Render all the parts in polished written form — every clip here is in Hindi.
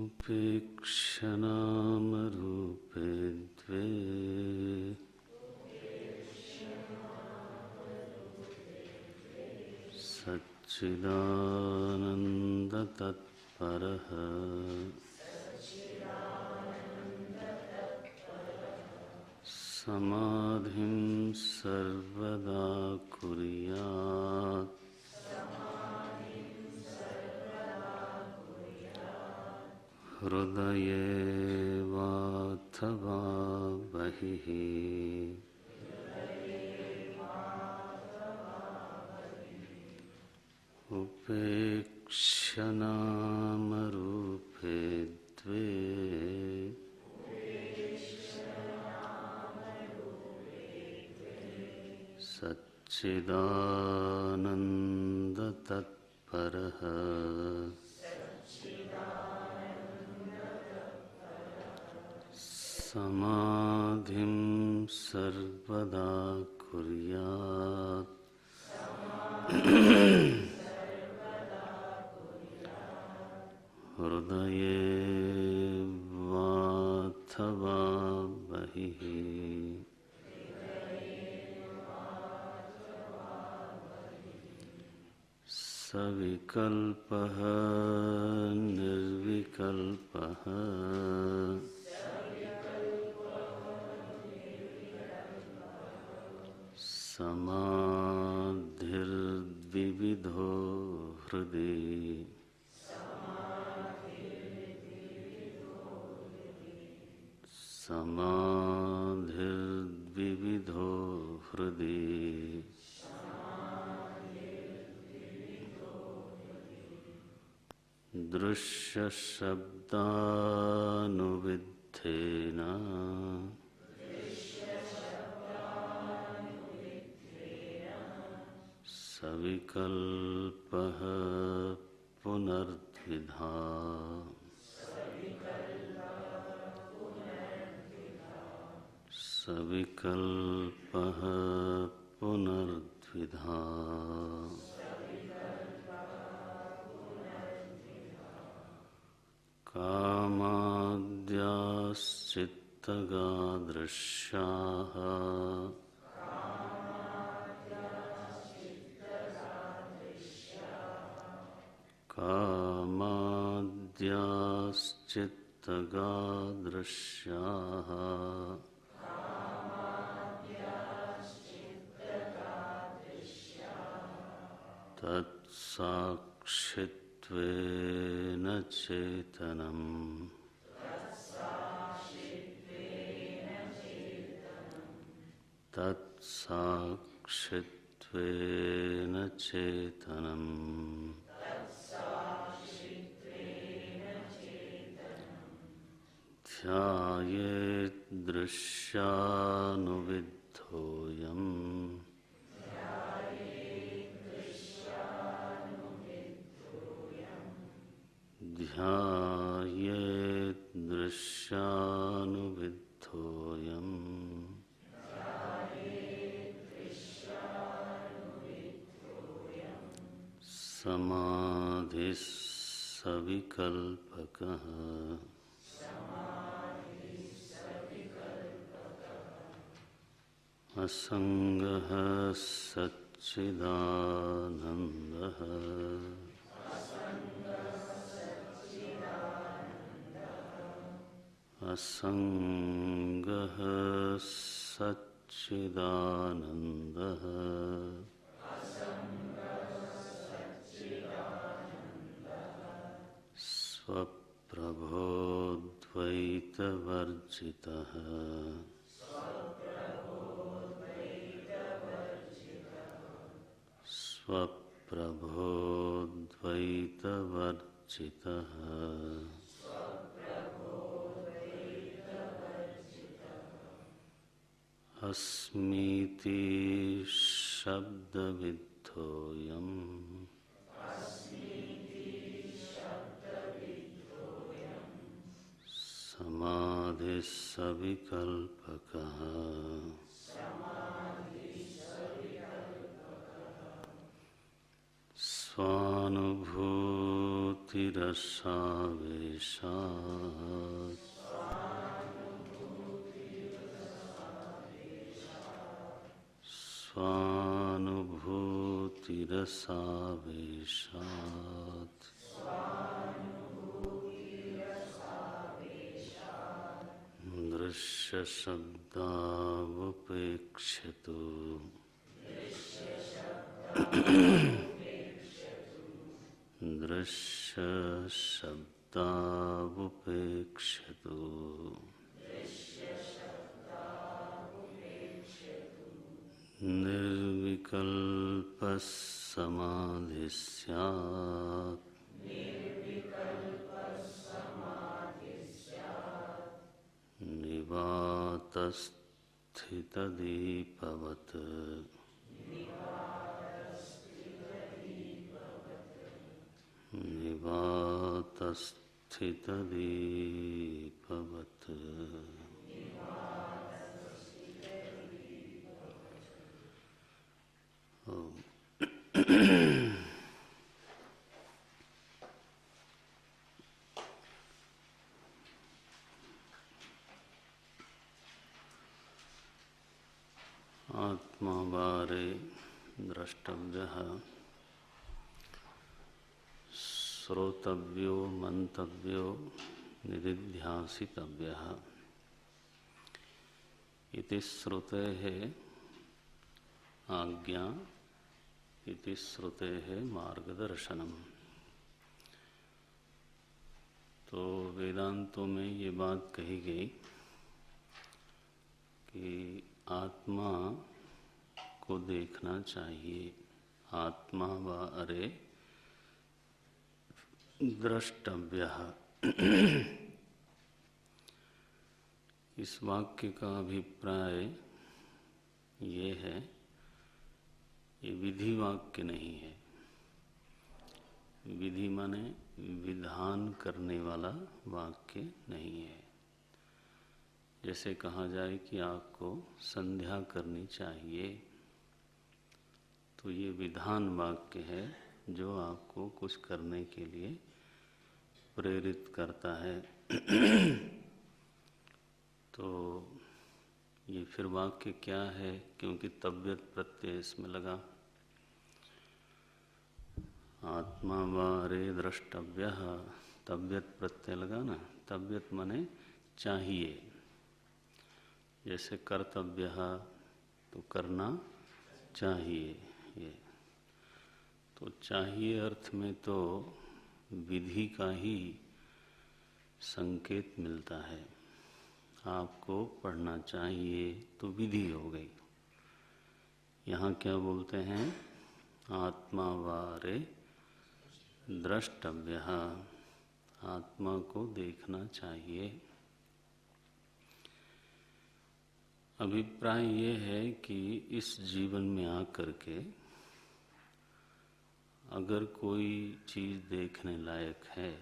उपेक्षनामरूपे द्वे सच्चिदानन्दतत्परः समाधिं सर्वदा कुर्यात् हृदये वाथवा बहिः उपेक्षनामरूपे द्वे सच्चिदानन्दतत्परः समाधिं सर्वदा कुर्यात् हृदये वाथवा बहिः सविकल्पः निर्विकल्पः समाधिर्द्विविधो हृदि समाधिर्द्विविधो हृदि दृश्यशब्दानुविद्धेन सविकल्पः पुनर्द्विधा सविकल्पः पुनर्द्विधा कामाद्याश्चित्तगादृश्याः कामाद्याश्चित्तगादृश्याः तत्साक्षित्वेन चेतनम् तत्साक्षित्वेन चेतनम् ध्यायेत् दृश्यानुविद्धोऽयम् ध्यायेत् दृश्यानुविद्धोऽयम् समाधिः सविकल्पकः असंगः सच्चिदानन्दः असंगः सच्चिदानन्दः स्वप्रभोद्वैतवर्जितः स्वप्रभोद्वैतवर्जितः अस्मीति शब्दविद्धोऽयम् समाधिः सविकल्पकः स्वानुभूति स्वानुभूतिरसावेशात् स्वानुभूतिरसावेशात् दृश्यशब्दावुपेक्ष्यतु दृश्यशब्दावुपेक्ष्यतु निर्विकल्पः समाधिः स्यात् निवातस्थितदीपवत् निवातस्थितदीपवत्। आत्मा बारे द्रष्टव्यः श्रोतव्यो मंतव्यो निदिध्यासितव्यः इति श्रुतेः आज्ञा इति श्रुतेः मार्गदर्शनम्। तो वेदांतों में ये बात कही गई कि आत्मा को देखना चाहिए। आत्मा व अरे द्रष्टव्यः। इस वाक्य का अभिप्राय ये है, ये विधि वाक्य नहीं है। विधि माने विधान करने वाला वाक्य नहीं है। जैसे कहा जाए कि आपको संध्या करनी चाहिए, तो ये विधान वाक्य है जो आपको कुछ करने के लिए प्रेरित करता है। तो ये फिर वाक्य क्या है, क्योंकि तव्यत प्रत्यय इसमें लगा। आत्मा वारे द्रष्टव्यः, तव्यत प्रत्यय लगा ना। तव्यत माने चाहिए। जैसे कर्तव्य तो करना चाहिए। ये तो चाहिए अर्थ में तो विधि का ही संकेत मिलता है। आपको पढ़ना चाहिए तो विधि हो गई। यहाँ क्या बोलते हैं, आत्मा वारे द्रष्टव्यः, आत्मा को देखना चाहिए। अभिप्राय ये है कि इस जीवन में आकर के अगर कोई चीज देखने लायक है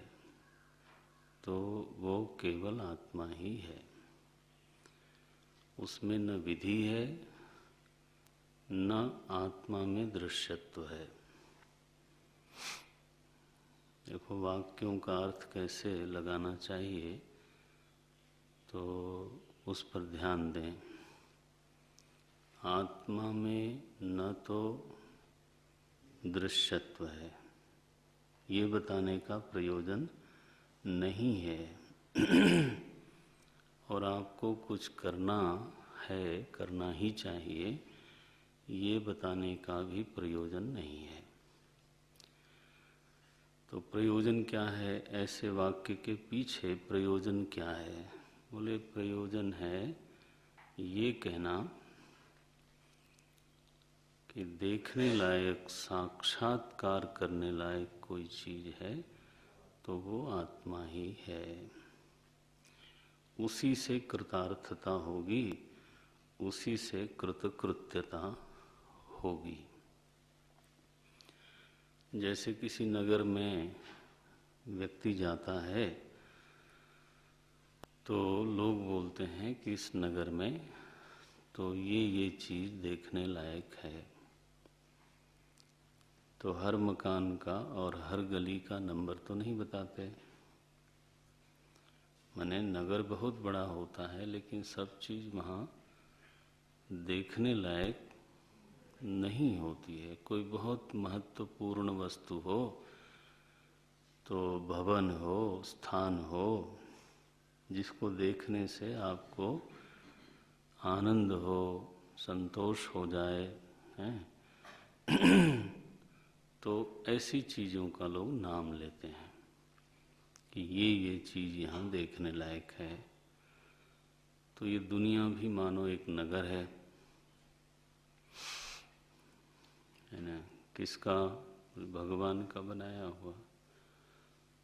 तो वो केवल आत्मा ही है। उसमें न विधि है न आत्मा में दृश्यत्व है। देखो वाक्यों का अर्थ कैसे लगाना चाहिए, तो उस पर ध्यान दें। आत्मा में न तो दृश्यत्व है, ये बताने का प्रयोजन नहीं है। और आपको कुछ करना है, करना ही चाहिए, ये बताने का भी प्रयोजन नहीं है। तो प्रयोजन क्या है? ऐसे वाक्य के पीछे प्रयोजन क्या है? बोले प्रयोजन है ये कहना कि देखने लायक, साक्षात्कार करने लायक कोई चीज है तो वो आत्मा ही है। उसी से कृतार्थता होगी, उसी से कृतकृत्यता होगी। जैसे किसी नगर में व्यक्ति जाता है तो लोग बोलते हैं कि इस नगर में तो ये चीज देखने लायक है। तो हर मकान का और हर गली का नंबर तो नहीं बताते। माने नगर बहुत बड़ा होता है लेकिन सब चीज़ वहाँ देखने लायक नहीं होती है। कोई बहुत महत्वपूर्ण वस्तु हो तो भवन हो, स्थान हो, जिसको देखने से आपको आनंद हो, संतोष हो जाए, हैं? तो ऐसी चीज़ों का लोग नाम लेते हैं कि ये चीज़ यहाँ देखने लायक है। तो ये दुनिया भी मानो एक नगर है ना? किसका? भगवान का बनाया हुआ।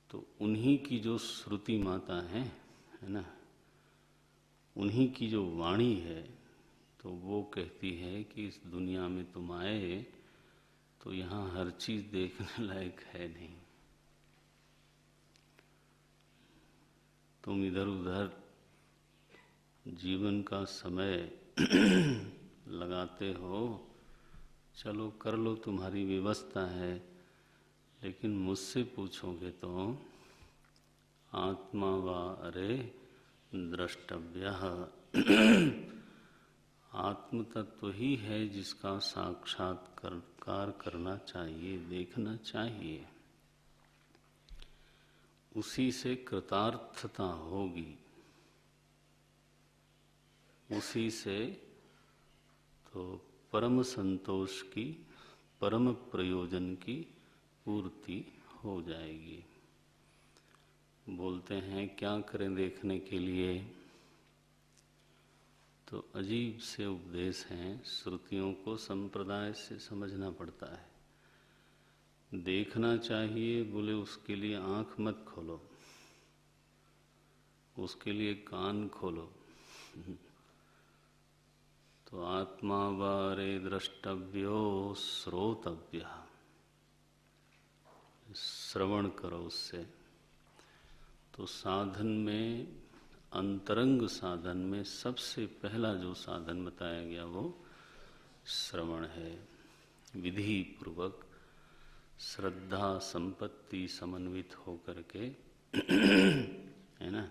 तो उन्हीं की जो श्रुति माता है ना, उन्हीं की जो वाणी है, तो वो कहती है कि इस दुनिया में तुम आए तो यहाँ हर चीज़ देखने लायक है नहीं। तुम इधर उधर जीवन का समय लगाते हो, चलो कर लो, तुम्हारी व्यवस्था है, लेकिन मुझसे पूछोगे तो आत्मा वा अरे द्रष्टव्यः, आत्म तत्व ही है जिसका साक्षात्कार करना चाहिए, देखना चाहिए। उसी से कृतार्थता होगी, उसी से तो परम संतोष की, परम प्रयोजन की पूर्ति हो जाएगी। बोलते हैं क्या करें देखने के लिए? तो अजीब से उपदेश हैं, श्रुतियों को संप्रदाय से समझना पड़ता है। देखना चाहिए बोले, उसके लिए आँख मत खोलो, उसके लिए कान खोलो। तो आत्मा वारे द्रष्टव्यो श्रोतव्य, श्रवण करो उससे। तो साधन में, अंतरंग साधन में सबसे पहला जो साधन बताया गया वो श्रवण है। विधि पूर्वक श्रद्धा संपत्ति समन्वित होकर के है ना,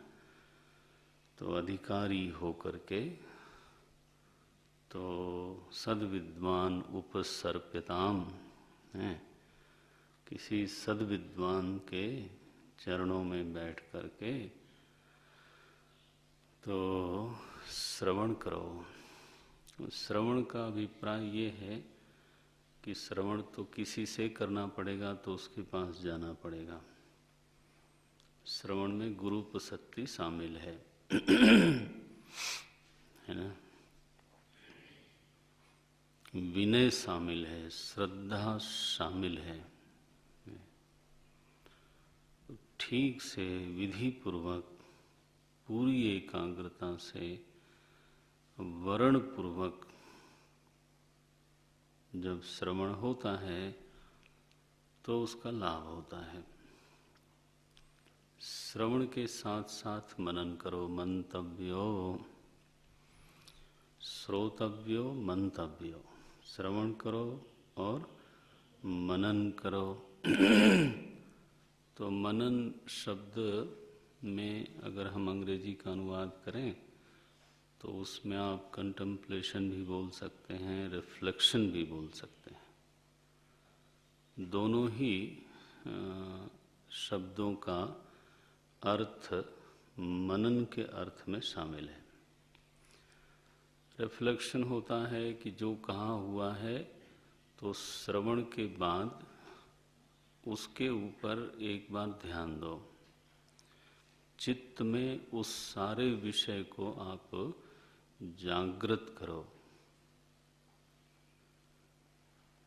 तो अधिकारी होकर के, तो सद्विद्वान उपसर्प्यताम है, किसी सद्विद्वान के चरणों में बैठ करके तो श्रवण करो। श्रवण का अभिप्राय ये है कि श्रवण तो किसी से करना पड़ेगा, तो उसके पास जाना पड़ेगा। श्रवण में गुरुपसक्ति शामिल है है ना, विनय शामिल है, श्रद्धा शामिल है। ठीक से विधि पूर्वक पूरी एकाग्रता से वर्ण पूर्वक जब श्रवण होता है तो उसका लाभ होता है। श्रवण के साथ साथ मनन करो। मंतव्यो श्रोतव्यो मंतव्यो, श्रवण करो और मनन करो। तो मनन शब्द में अगर हम अंग्रेजी का अनुवाद करें तो उसमें आप कंटेम्पलेशन भी बोल सकते हैं, रिफ्लेक्शन भी बोल सकते हैं। दोनों ही शब्दों का अर्थ मनन के अर्थ में शामिल है। रिफ्लेक्शन होता है कि जो कहा हुआ है तो श्रवण के बाद उसके ऊपर एक बार ध्यान दो, चित्त में उस सारे विषय को आप जागृत करो।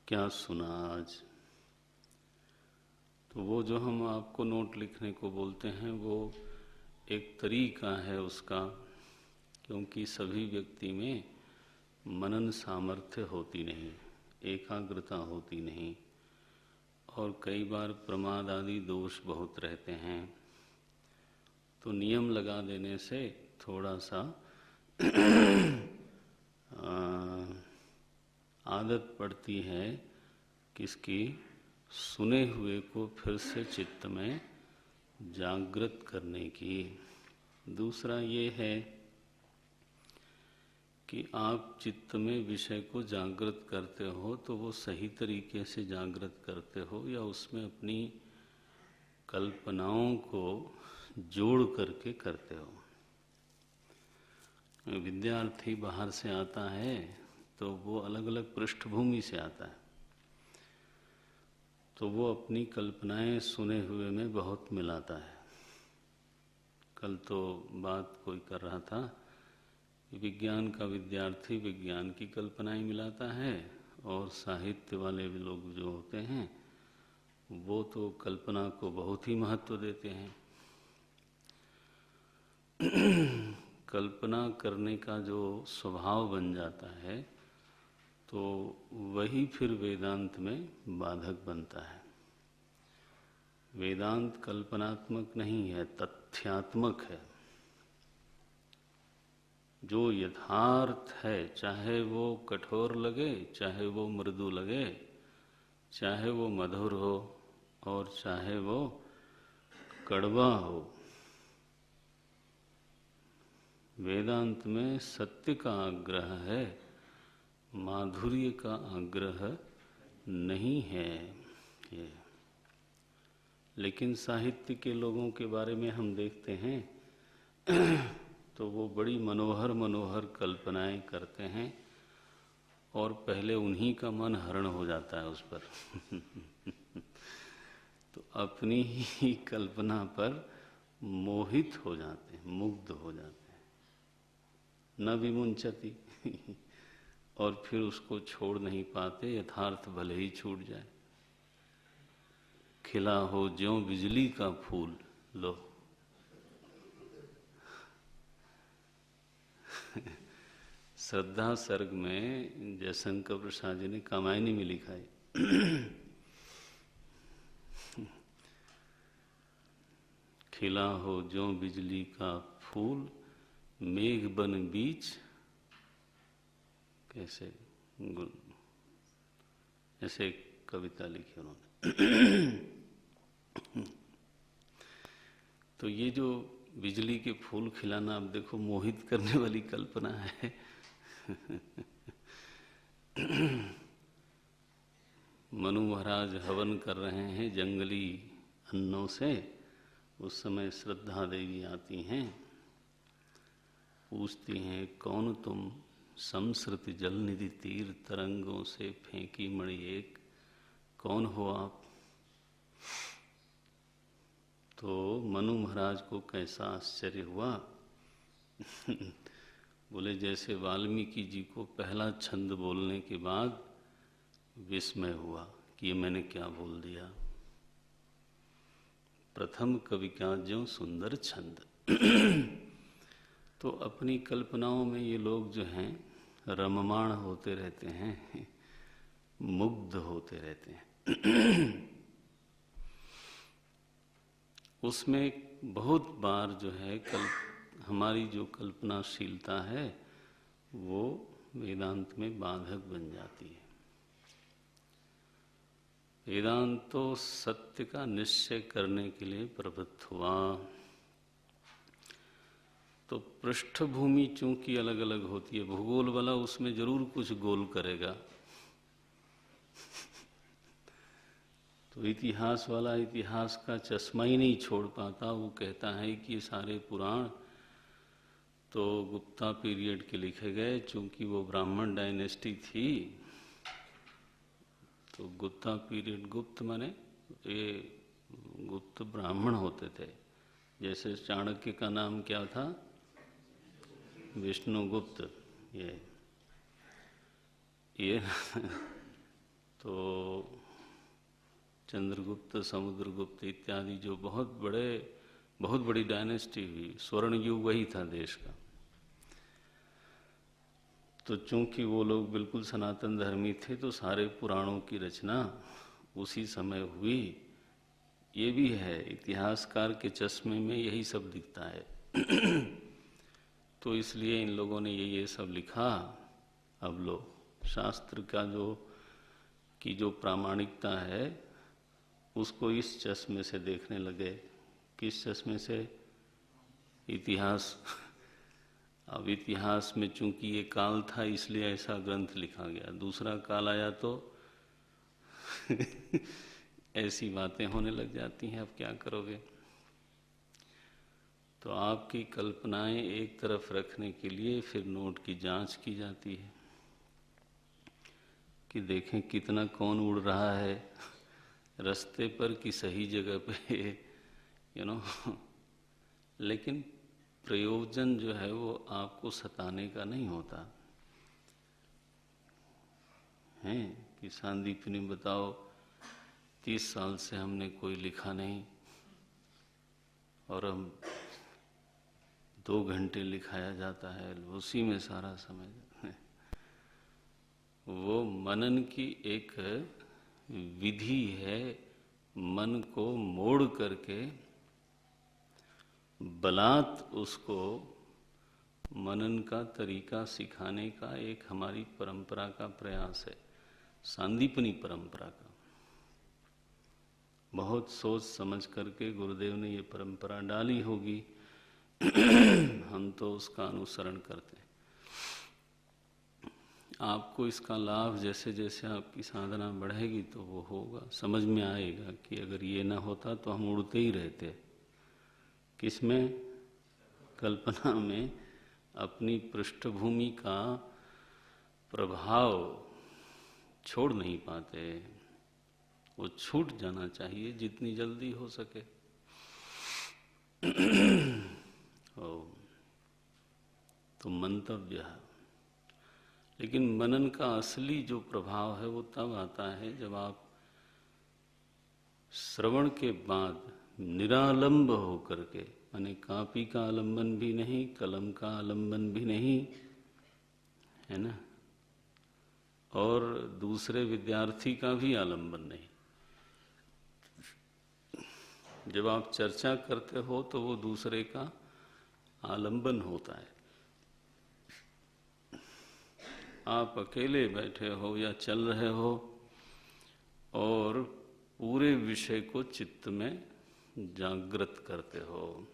क्या सुना आज? तो वो जो हम आपको नोट लिखने को बोलते हैं वो एक तरीका है उसका, क्योंकि सभी व्यक्ति में मनन सामर्थ्य होती नहीं, एकाग्रता होती नहीं, और कई बार प्रमाद आदि दोष बहुत रहते हैं। तो नियम लगा देने से थोड़ा सा आदत पड़ती है किसकी? सुने हुए को फिर से चित्त में जागृत करने की। दूसरा ये है कि आप चित्त में विषय को जागृत करते हो तो वो सही तरीके से जागृत करते हो या उसमें अपनी कल्पनाओं को जोड़ करके करते हो। विद्यार्थी बाहर से आता है तो वो अलग अलग पृष्ठभूमि से आता है, तो वो अपनी कल्पनाएं सुने हुए में बहुत मिलाता है। कल तो बात कोई कर रहा था, विज्ञान का विद्यार्थी विज्ञान की कल्पनाएं मिलाता है और साहित्य वाले भी लोग जो होते हैं वो तो कल्पना को बहुत ही महत्व देते हैं। कल्पना करने का जो स्वभाव बन जाता है तो वही फिर वेदांत में बाधक बनता है। वेदांत कल्पनात्मक नहीं है, तथ्यात्मक है। जो यथार्थ है, चाहे वो कठोर लगे, चाहे वो मृदु लगे, चाहे वो मधुर हो और चाहे वो कड़वा हो, वेदांत में सत्य का आग्रह है, माधुर्य का आग्रह नहीं है ये। लेकिन साहित्य के लोगों के बारे में हम देखते हैं तो वो बड़ी मनोहर मनोहर कल्पनाएं करते हैं और पहले उन्हीं का मन हरण हो जाता है उस पर तो अपनी ही कल्पना पर मोहित हो जाते हैं, मुग्ध हो जाते हैं, न विमुंचति और फिर उसको छोड़ नहीं पाते, यथार्थ भले ही छूट जाए। खिला हो ज्यों बिजली का फूल, लो श्रद्धा सर्ग में जयशंकर प्रसाद जी ने कामायनी में लिखा है खिला हो ज्यों बिजली का फूल, मेघ बन बीच कैसे ऐसे कविता लिखी उन्होंने तो ये जो बिजली के फूल खिलाना, आप देखो मोहित करने वाली कल्पना है मनु महाराज हवन कर रहे हैं जंगली अन्नों से, उस समय श्रद्धा देवी आती हैं, पूछती हैं कौन तुम, समश्रुति जल निधि तीर तरंगों से फेंकी मणि एक, कौन हो आप। तो मनु महाराज को कैसा आश्चर्य हुआ बोले जैसे वाल्मीकि जी को पहला छंद बोलने के बाद विस्मय हुआ कि ये मैंने क्या बोल दिया। प्रथम कवि का ज्यों सुंदर छंद तो अपनी कल्पनाओं में ये लोग जो हैं रममाण होते रहते हैं, मुग्ध होते रहते हैं उसमें बहुत बार जो है हमारी जो कल्पनाशीलता है वो वेदांत में बाधक बन जाती है। वेदांत तो सत्य का निश्चय करने के लिए प्रवृत्त हुआ, तो पृष्ठभूमि चूंकि अलग अलग होती है, भूगोल वाला उसमें जरूर कुछ गोल करेगा तो इतिहास वाला इतिहास का चश्मा ही नहीं छोड़ पाता। वो कहता है कि सारे पुराण तो गुप्ता पीरियड के लिखे गए, चूंकि वो ब्राह्मण डायनेस्टी थी तो गुप्ता पीरियड, गुप्त माने ये गुप्त ब्राह्मण होते थे। जैसे चाणक्य का नाम क्या था, विष्णुगुप्त, ये तो चंद्रगुप्त, समुद्रगुप्त इत्यादि जो बहुत बड़ी डायनेस्टी हुई, स्वर्ण युग वही था देश का। तो चूंकि वो लोग बिल्कुल सनातन धर्मी थे तो सारे पुराणों की रचना उसी समय हुई। ये भी है, इतिहासकार के चश्मे में यही सब दिखता है तो इसलिए इन लोगों ने ये सब लिखा। अब लो शास्त्र का जो प्रामाणिकता है उसको इस चश्मे से देखने लगे। किस चश्मे से? इतिहास। अब इतिहास में चूंकि ये काल था इसलिए ऐसा ग्रंथ लिखा गया, दूसरा काल आया तो ऐसी बातें होने लग जाती हैं। अब क्या करोगे? तो आपकी कल्पनाएं एक तरफ रखने के लिए फिर नोट की जांच की जाती है कि देखें कितना कौन उड़ रहा है रास्ते पर कि सही जगह पे, लेकिन प्रयोजन जो है वो आपको सताने का नहीं होता है कि सांदीपनी बताओ 30 साल से हमने कोई लिखा नहीं और हम 2 घंटे लिखाया जाता है, उसी में सारा समय। वो मनन की एक विधि है, मन को मोड़ करके बलात् उसको मनन का तरीका सिखाने का एक हमारी परंपरा का प्रयास है, सांदीपनी परंपरा का। बहुत सोच समझ करके गुरुदेव ने ये परंपरा डाली होगी। हम तो उसका अनुसरण करते हैं। आपको इसका लाभ जैसे जैसे आपकी साधना बढ़ेगी तो वो होगा, समझ में आएगा कि अगर ये ना होता तो हम उड़ते ही रहते। किसमें? कल्पना में अपनी पृष्ठभूमि का प्रभाव छोड़ नहीं पाते। वो छूट जाना चाहिए जितनी जल्दी हो सके। तो मंतव्य है। लेकिन मनन का असली जो प्रभाव है वो तब आता है जब आप श्रवण के बाद निरालंब होकर के, माने कापी का आलंबन भी नहीं, कलम का आलंबन भी नहीं, है ना, और दूसरे विद्यार्थी का भी आलंबन नहीं। जब आप चर्चा करते हो तो वो दूसरे का आलंबन होता है। आप अकेले बैठे हो या चल रहे हो और पूरे विषय को चित्त में जागृत करते हो,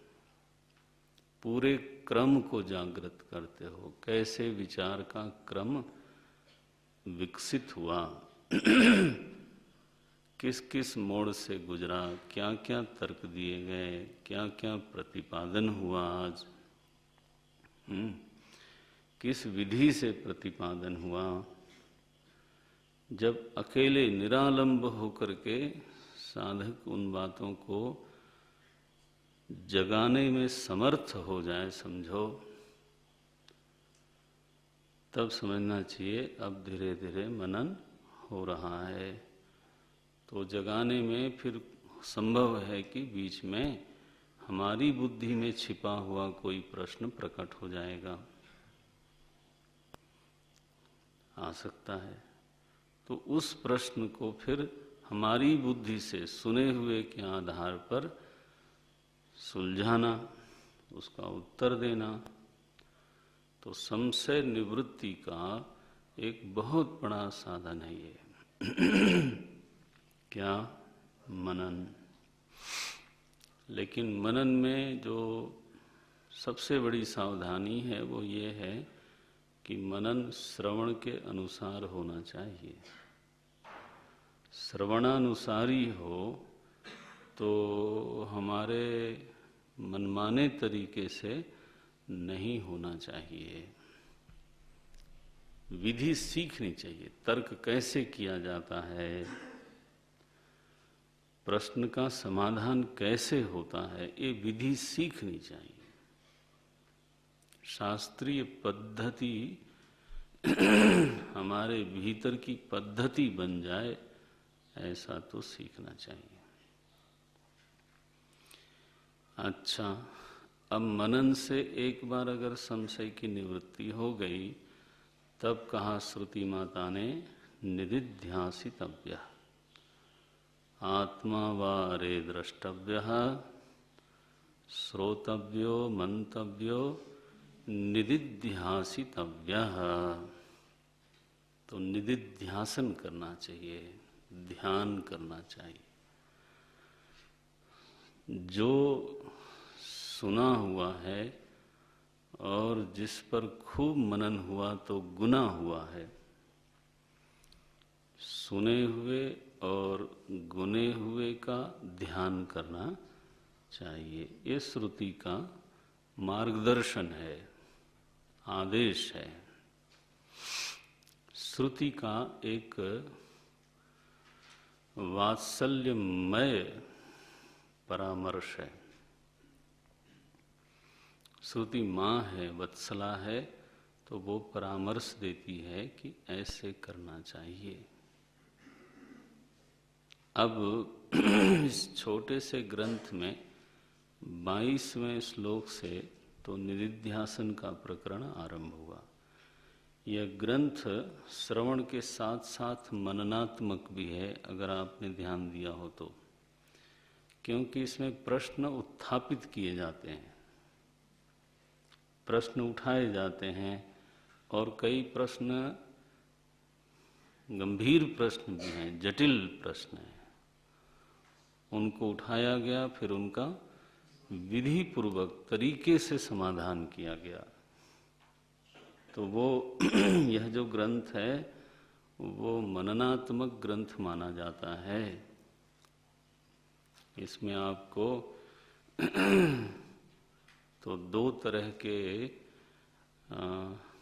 पूरे क्रम को जागृत करते हो, कैसे विचार का क्रम विकसित हुआ, किस किस मोड़ से गुजरा, क्या क्या तर्क दिए गए, क्या क्या प्रतिपादन हुआ आज, किस विधि से प्रतिपादन हुआ। जब अकेले निरालंब होकर के साधक उन बातों को जगाने में समर्थ हो जाए, समझो, तब समझना चाहिए अब धीरे धीरे मनन हो रहा है। तो जगाने में फिर संभव है कि बीच में हमारी बुद्धि में छिपा हुआ कोई प्रश्न प्रकट हो जाएगा, आ सकता है। तो उस प्रश्न को फिर हमारी बुद्धि से सुने हुए के आधार पर सुलझाना, उसका उत्तर देना, तो संशय निवृत्ति का एक बहुत बड़ा साधन है ये। क्या? मनन। लेकिन मनन में जो सबसे बड़ी सावधानी है वो ये है कि मनन श्रवण के अनुसार होना चाहिए। श्रवणानुसारी हो तो हमारे मनमाने तरीके से नहीं होना चाहिए। विधि सीखनी चाहिए, तर्क कैसे किया जाता है, प्रश्न का समाधान कैसे होता है, ये विधि सीखनी चाहिए। शास्त्रीय पद्धति हमारे भीतर की पद्धति बन जाए, ऐसा तो सीखना चाहिए। अच्छा, अब मनन से एक बार अगर संशय की निवृत्ति हो गई, तब कहा श्रुति माता ने निदिध्यासितव्य आत्मा वारे द्रष्टव्य श्रोतव्यो मंतव्यो निदिध्यासितव्य। तो निदिध्यासन करना चाहिए, ध्यान करना चाहिए। जो सुना हुआ है और जिस पर खूब मनन हुआ तो गुना हुआ है, सुने हुए और गुने हुए का ध्यान करना चाहिए। ये श्रुति का मार्गदर्शन है, आदेश है। श्रुति का एक वात्सल्यमय परामर्श है। श्रुति माँ है, वत्सला है, तो वो परामर्श देती है कि ऐसे करना चाहिए। अब इस छोटे से ग्रंथ में 22वें श्लोक से तो निदिध्यासन का प्रकरण आरंभ हुआ। यह ग्रंथ श्रवण के साथ साथ मननात्मक भी है, अगर आपने ध्यान दिया हो तो, क्योंकि इसमें प्रश्न उत्थापित किए जाते हैं, प्रश्न उठाए जाते हैं, और कई प्रश्न गंभीर प्रश्न भी हैं, जटिल प्रश्न हैं। उनको उठाया गया, फिर उनका विधि पूर्वक तरीके से समाधान किया गया। तो वो यह जो ग्रंथ है वो मननात्मक ग्रंथ माना जाता है। इसमें आपको तो दो तरह के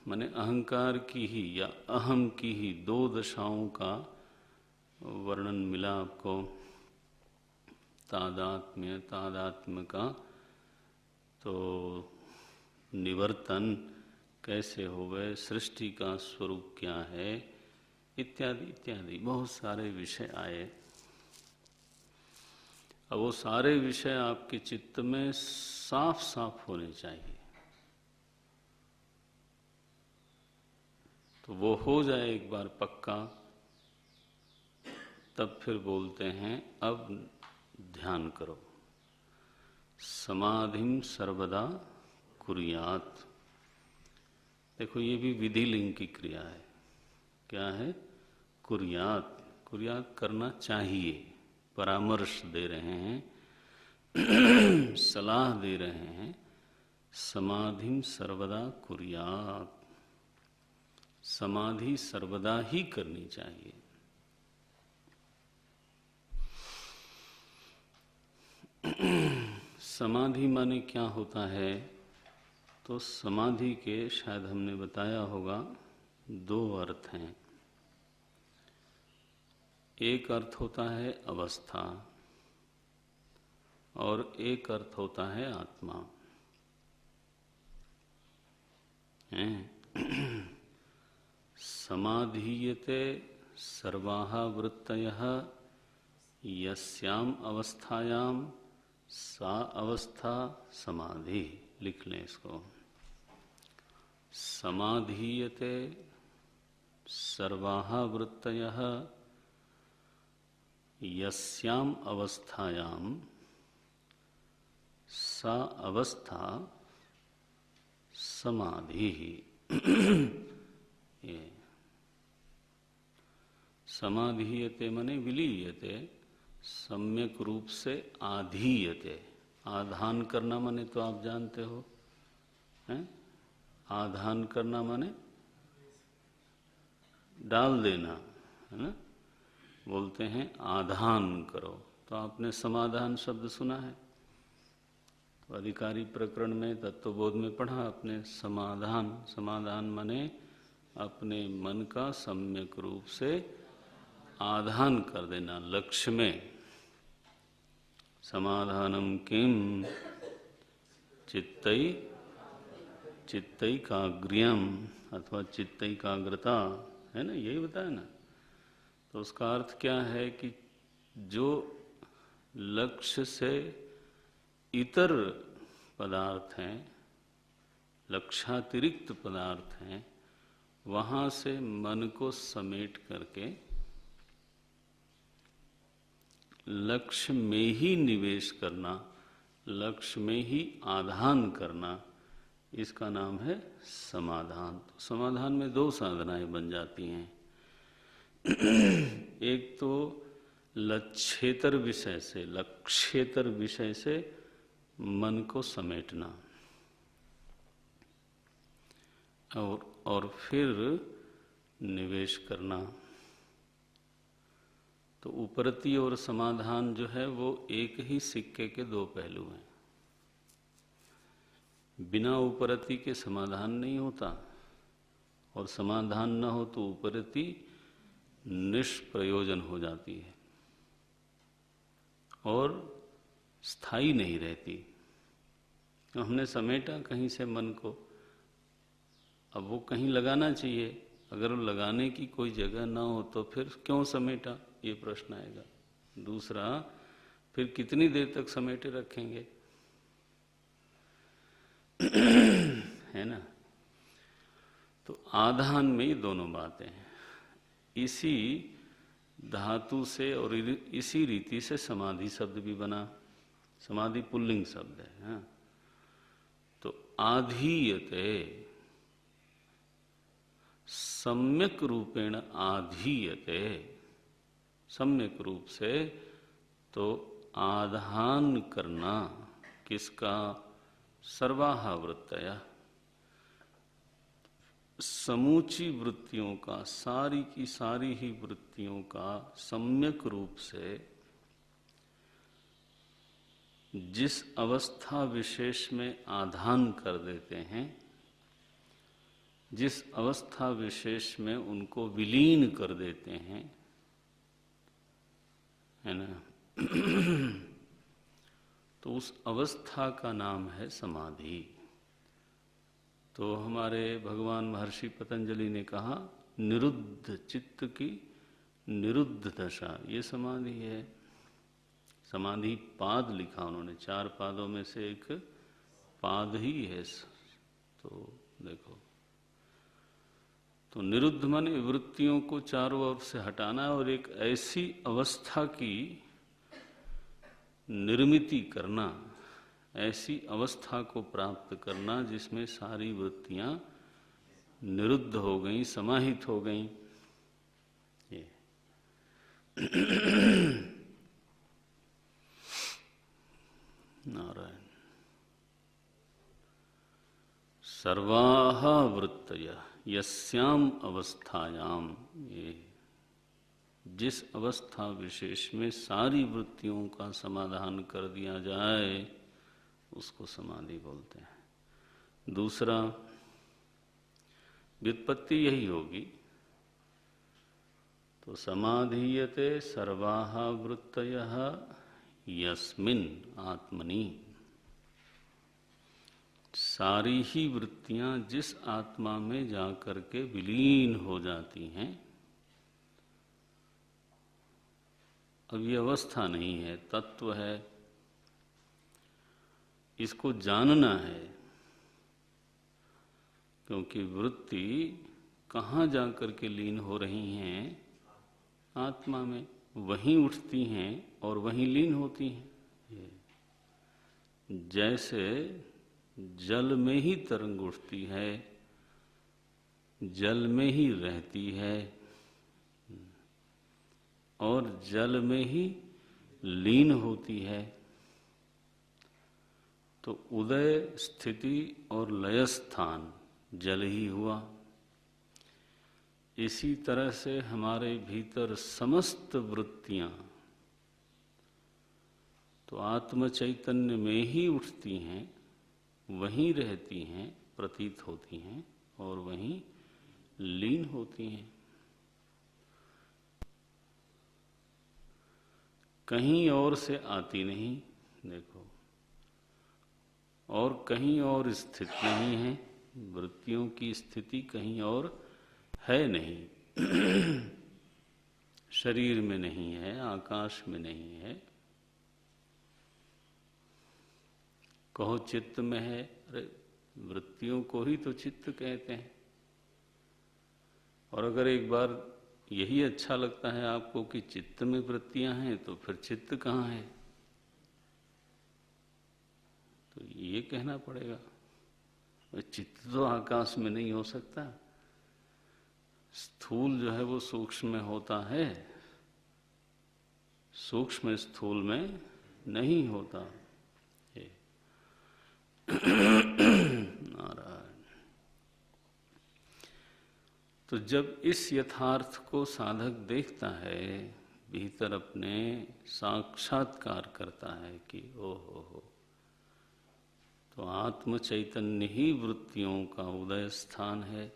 माने अहंकार की ही या अहम की ही दो दशाओं का वर्णन मिला आपको। तादात्म्य का तो निवर्तन कैसे हो गए, सृष्टि का स्वरूप क्या है, इत्यादि इत्यादि बहुत सारे विषय आए। अब वो सारे विषय आपके चित्त में साफ साफ होने चाहिए। तो वो हो जाए एक बार पक्का, तब फिर बोलते हैं अब ध्यान करो। समाधिम सर्वदा कुर्यात। देखो ये भी विधि लिंग की क्रिया है। क्या है? कुर्यात। कुर्यात करना चाहिए, परामर्श दे रहे हैं, सलाह दे रहे हैं। समाधिम सर्वदा कुर्यात, समाधि सर्वदा ही करनी चाहिए। समाधि माने क्या होता है? तो समाधि के शायद हमने बताया होगा दो अर्थ हैं। एक अर्थ होता है अवस्था और एक अर्थ होता है आत्मा। समाधीयते सर्वाः वृत्तयः यस्याम अवस्थायाम सा अवस्था समाधि। लिख लें इसको। समाधीयते सर्वाः वृत्तयः यस्याम अवस्थायाम सा अवस्था समाधि। ये समाधीयते माने विलीयते, सम्यक रूप से आधीयते। आधान करना माने तो आप जानते हो, हैं? आधान करना माने डाल देना, है ना? बोलते हैं आधान करो। तो आपने समाधान शब्द सुना है, तो अधिकारी प्रकरण में तत्वबोध में पढ़ा आपने समाधान। समाधान माने अपने मन का सम्यक रूप से आधान कर देना लक्ष्य में। समाधानम किम चित्तैकाग्र्यम अथवा चित्तैकाग्रता, है ना? यही बताया ना। तो उसका अर्थ क्या है कि जो लक्ष्य से इतर पदार्थ हैं, लक्ष्यातिरिक्त पदार्थ हैं, वहाँ से मन को समेट करके लक्ष्य में ही निवेश करना, लक्ष्य में ही आधान करना, इसका नाम है समाधान। तो समाधान में दो साधनाएं बन जाती हैं। एक तो लक्ष्येतर विषय से मन को समेटना और फिर निवेश करना। तो उपरति और समाधान जो है वो एक ही सिक्के के दो पहलू हैं। बिना उपरति के समाधान नहीं होता, और समाधान न हो तो उपरति निष्प्रयोजन हो जाती है और स्थायी नहीं रहती। तो हमने समेटा कहीं से मन को, अब वो कहीं लगाना चाहिए। अगर वो लगाने की कोई जगह ना हो तो फिर क्यों समेटा, ये प्रश्न आएगा। दूसरा, फिर कितनी देर तक समेटे रखेंगे है ना। तो आधान में ये दोनों बातें हैं। इसी धातु से और इसी रीति से समाधि शब्द भी बना। समाधि पुल्लिंग शब्द है, हाँ? तो आधीयते, सम्यक रूपेण आधीयते, सम्यक रूप से, तो आधान करना किसका, सर्वाहा वृत्तया, समूची वृत्तियों का, सारी की सारी ही वृत्तियों का सम्यक रूप से जिस अवस्था विशेष में आधान कर देते हैं, जिस अवस्था विशेष में उनको विलीन कर देते हैं, है ना, तो उस अवस्था का नाम है समाधि। तो हमारे भगवान महर्षि पतंजलि ने कहा, निरुद्ध चित्त की निरुद्ध दशा ये समाधि है। समाधि पाद लिखा उन्होंने, 4 पादों में से एक पाद ही है। तो देखो, तो निरुद्ध माने वृत्तियों को चारों ओर से हटाना और एक ऐसी अवस्था की निर्मिति करना, ऐसी अवस्था को प्राप्त करना जिसमें सारी वृत्तियां निरुद्ध हो गईं, समाहित हो गईं। ये नारायण। सर्वाः वृत्तयः यस्याम अवस्थायाम, ये जिस अवस्था विशेष में सारी वृत्तियों का समाधान कर दिया जाए उसको समाधि बोलते हैं। दूसरा, व्युत्पत्ति यही होगी। तो समाधीयते सर्वाः वृत्तयः यस्मिन् आत्मनि, सारी ही वृत्तियां जिस आत्मा में जाकर के विलीन हो जाती हैं। अब ये अवस्था नहीं है, तत्व है, इसको जानना है। क्योंकि वृत्ति कहाँ जाकर के लीन हो रही हैं, आत्मा में, वहीं उठती हैं और वहीं लीन होती हैं। जैसे जल में ही तरंग उठती है, जल में ही रहती है और जल में ही लीन होती है। तो उदय, स्थिति और लय स्थान जल ही हुआ। इसी तरह से हमारे भीतर समस्त वृत्तियां तो आत्म चैतन्य में ही उठती हैं, वहीं रहती हैं, प्रतीत होती हैं और वहीं लीन होती हैं। कहीं और से आती नहीं, देखो, और कहीं और स्थित नहीं है। वृत्तियों की स्थिति कहीं और है नहीं। शरीर में नहीं है, आकाश में नहीं है, कहो चित्त में है। अरे वृत्तियों को ही तो चित्त कहते हैं। और अगर एक बार यही अच्छा लगता है आपको कि चित्त में वृत्तियां हैं, तो फिर चित्त कहाँ है? तो ये कहना पड़ेगा, चित्त तो आकाश में नहीं हो सकता। स्थूल जो है वो सूक्ष्म में होता है, सूक्ष्म स्थूल में नहीं होता। ये नारायण। तो जब इस यथार्थ को साधक देखता है, भीतर अपने साक्षात्कार करता है कि ओ हो, तो आत्म चैतन्य ही वृत्तियों का उदय स्थान है,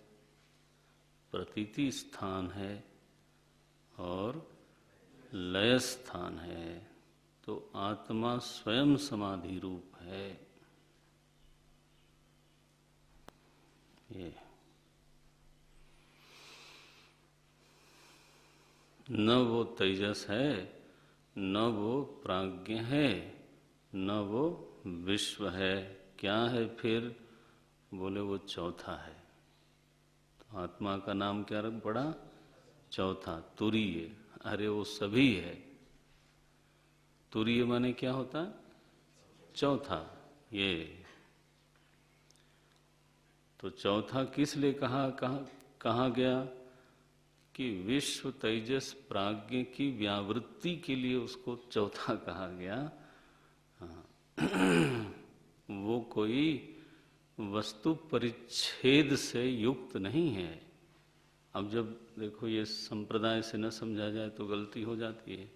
प्रतीति स्थान है और लय स्थान है। तो आत्मा स्वयं समाधि रूप है। ये न वो तेजस है, न वो प्राज्ञ है, न वो विश्व है। क्या है फिर? बोले वो चौथा है। तो आत्मा का नाम क्या रख पड़ा? चौथा, तुरीय। अरे वो सभी है। तुरीय माने क्या होता? चौथा। ये तो चौथा किस लिए कहा गया? कि विश्व तेजस प्राज्ञ की व्यावृत्ति के लिए उसको चौथा कहा गया। वो कोई वस्तु परिच्छेद से युक्त नहीं है। अब जब देखो ये संप्रदाय से न समझा जाए तो गलती हो जाती है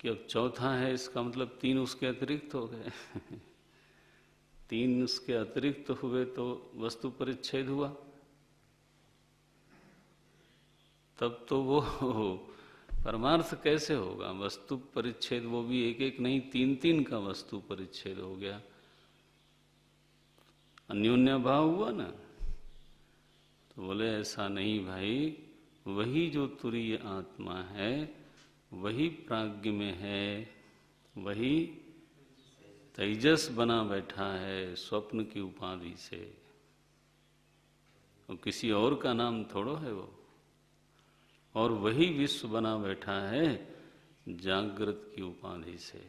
कि अब चौथा है, इसका मतलब तीन उसके अतिरिक्त हो गए। तीन उसके अतिरिक्त हुए तो वस्तु परिच्छेद हुआ, तब तो वो परमार्थ कैसे होगा? वस्तु परिच्छेद वो भी एक एक नहीं, तीन तीन का वस्तु परिच्छेद हो गया। अन्योन्य भाव हुआ ना। तो बोले ऐसा नहीं भाई, वही जो तुरीय आत्मा है वही प्राज्ञ में है, वही तेजस बना बैठा है स्वप्न की उपाधि से। और किसी और का नाम थोड़ो है वो। और वही विश्व बना बैठा है जागृत की उपाधि से।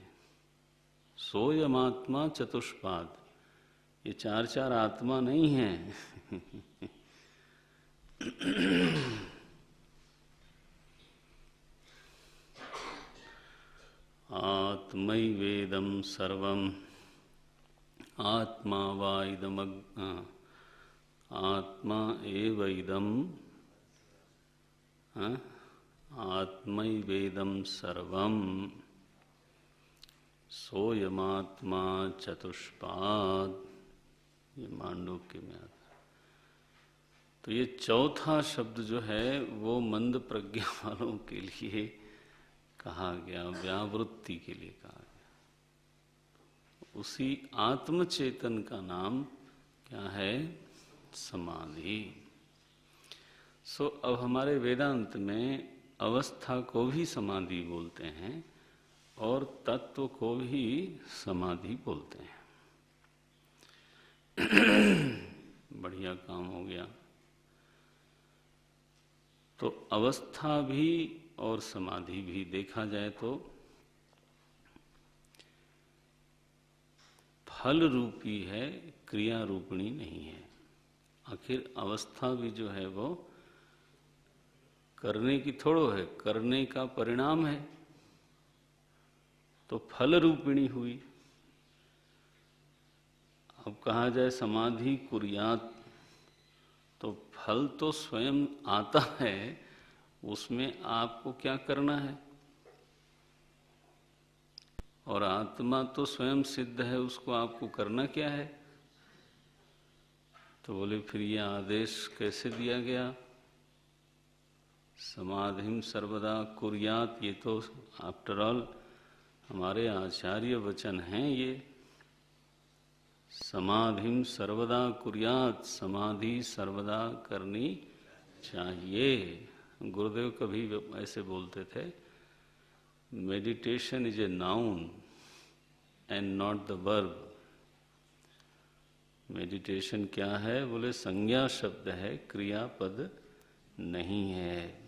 सोयम आत्मा चतुष्पाद। ये चार चार आत्मा नहीं है। आत्मैवेदं सर्वम् आत्मा वा आत्मा एव इदं आत्मैवेदं सर्वं सोयमात्मा चतुष्पाद। ये मांडूक्य में आता है। तो ये चौथा शब्द जो है वो मंद प्रज्ञा वालों के लिए कहा गया, व्यावृत्ति के लिए कहा गया। उसी आत्मचेतन का नाम क्या है? समाधि। सो अब हमारे वेदांत में अवस्था को भी समाधि बोलते हैं और तत्व को भी समाधि बोलते हैं। बढ़िया काम हो गया। तो अवस्था भी और समाधि भी देखा जाए तो फल रूपी है, क्रिया रूपणी नहीं है। आखिर अवस्था भी जो है वो करने की थोड़ो है, करने का परिणाम है। तो फल रूपिणी हुई। अब कहा जाए समाधि कुर्यात, तो फल तो स्वयं आता है, उसमें आपको क्या करना है? और आत्मा तो स्वयं सिद्ध है, उसको आपको करना क्या है? तो बोले फिर ये आदेश कैसे दिया गया? समाधिम सर्वदा कुर्यात। ये तो आफ्टर ऑल हमारे आचार्य वचन हैं। ये समाधिम सर्वदा कुर्यात, समाधि सर्वदा करनी चाहिए। गुरुदेव कभी ऐसे बोलते थे, meditation is a noun and not the verb. Meditation क्या है? बोले संज्ञा शब्द है, क्रियापद नहीं है।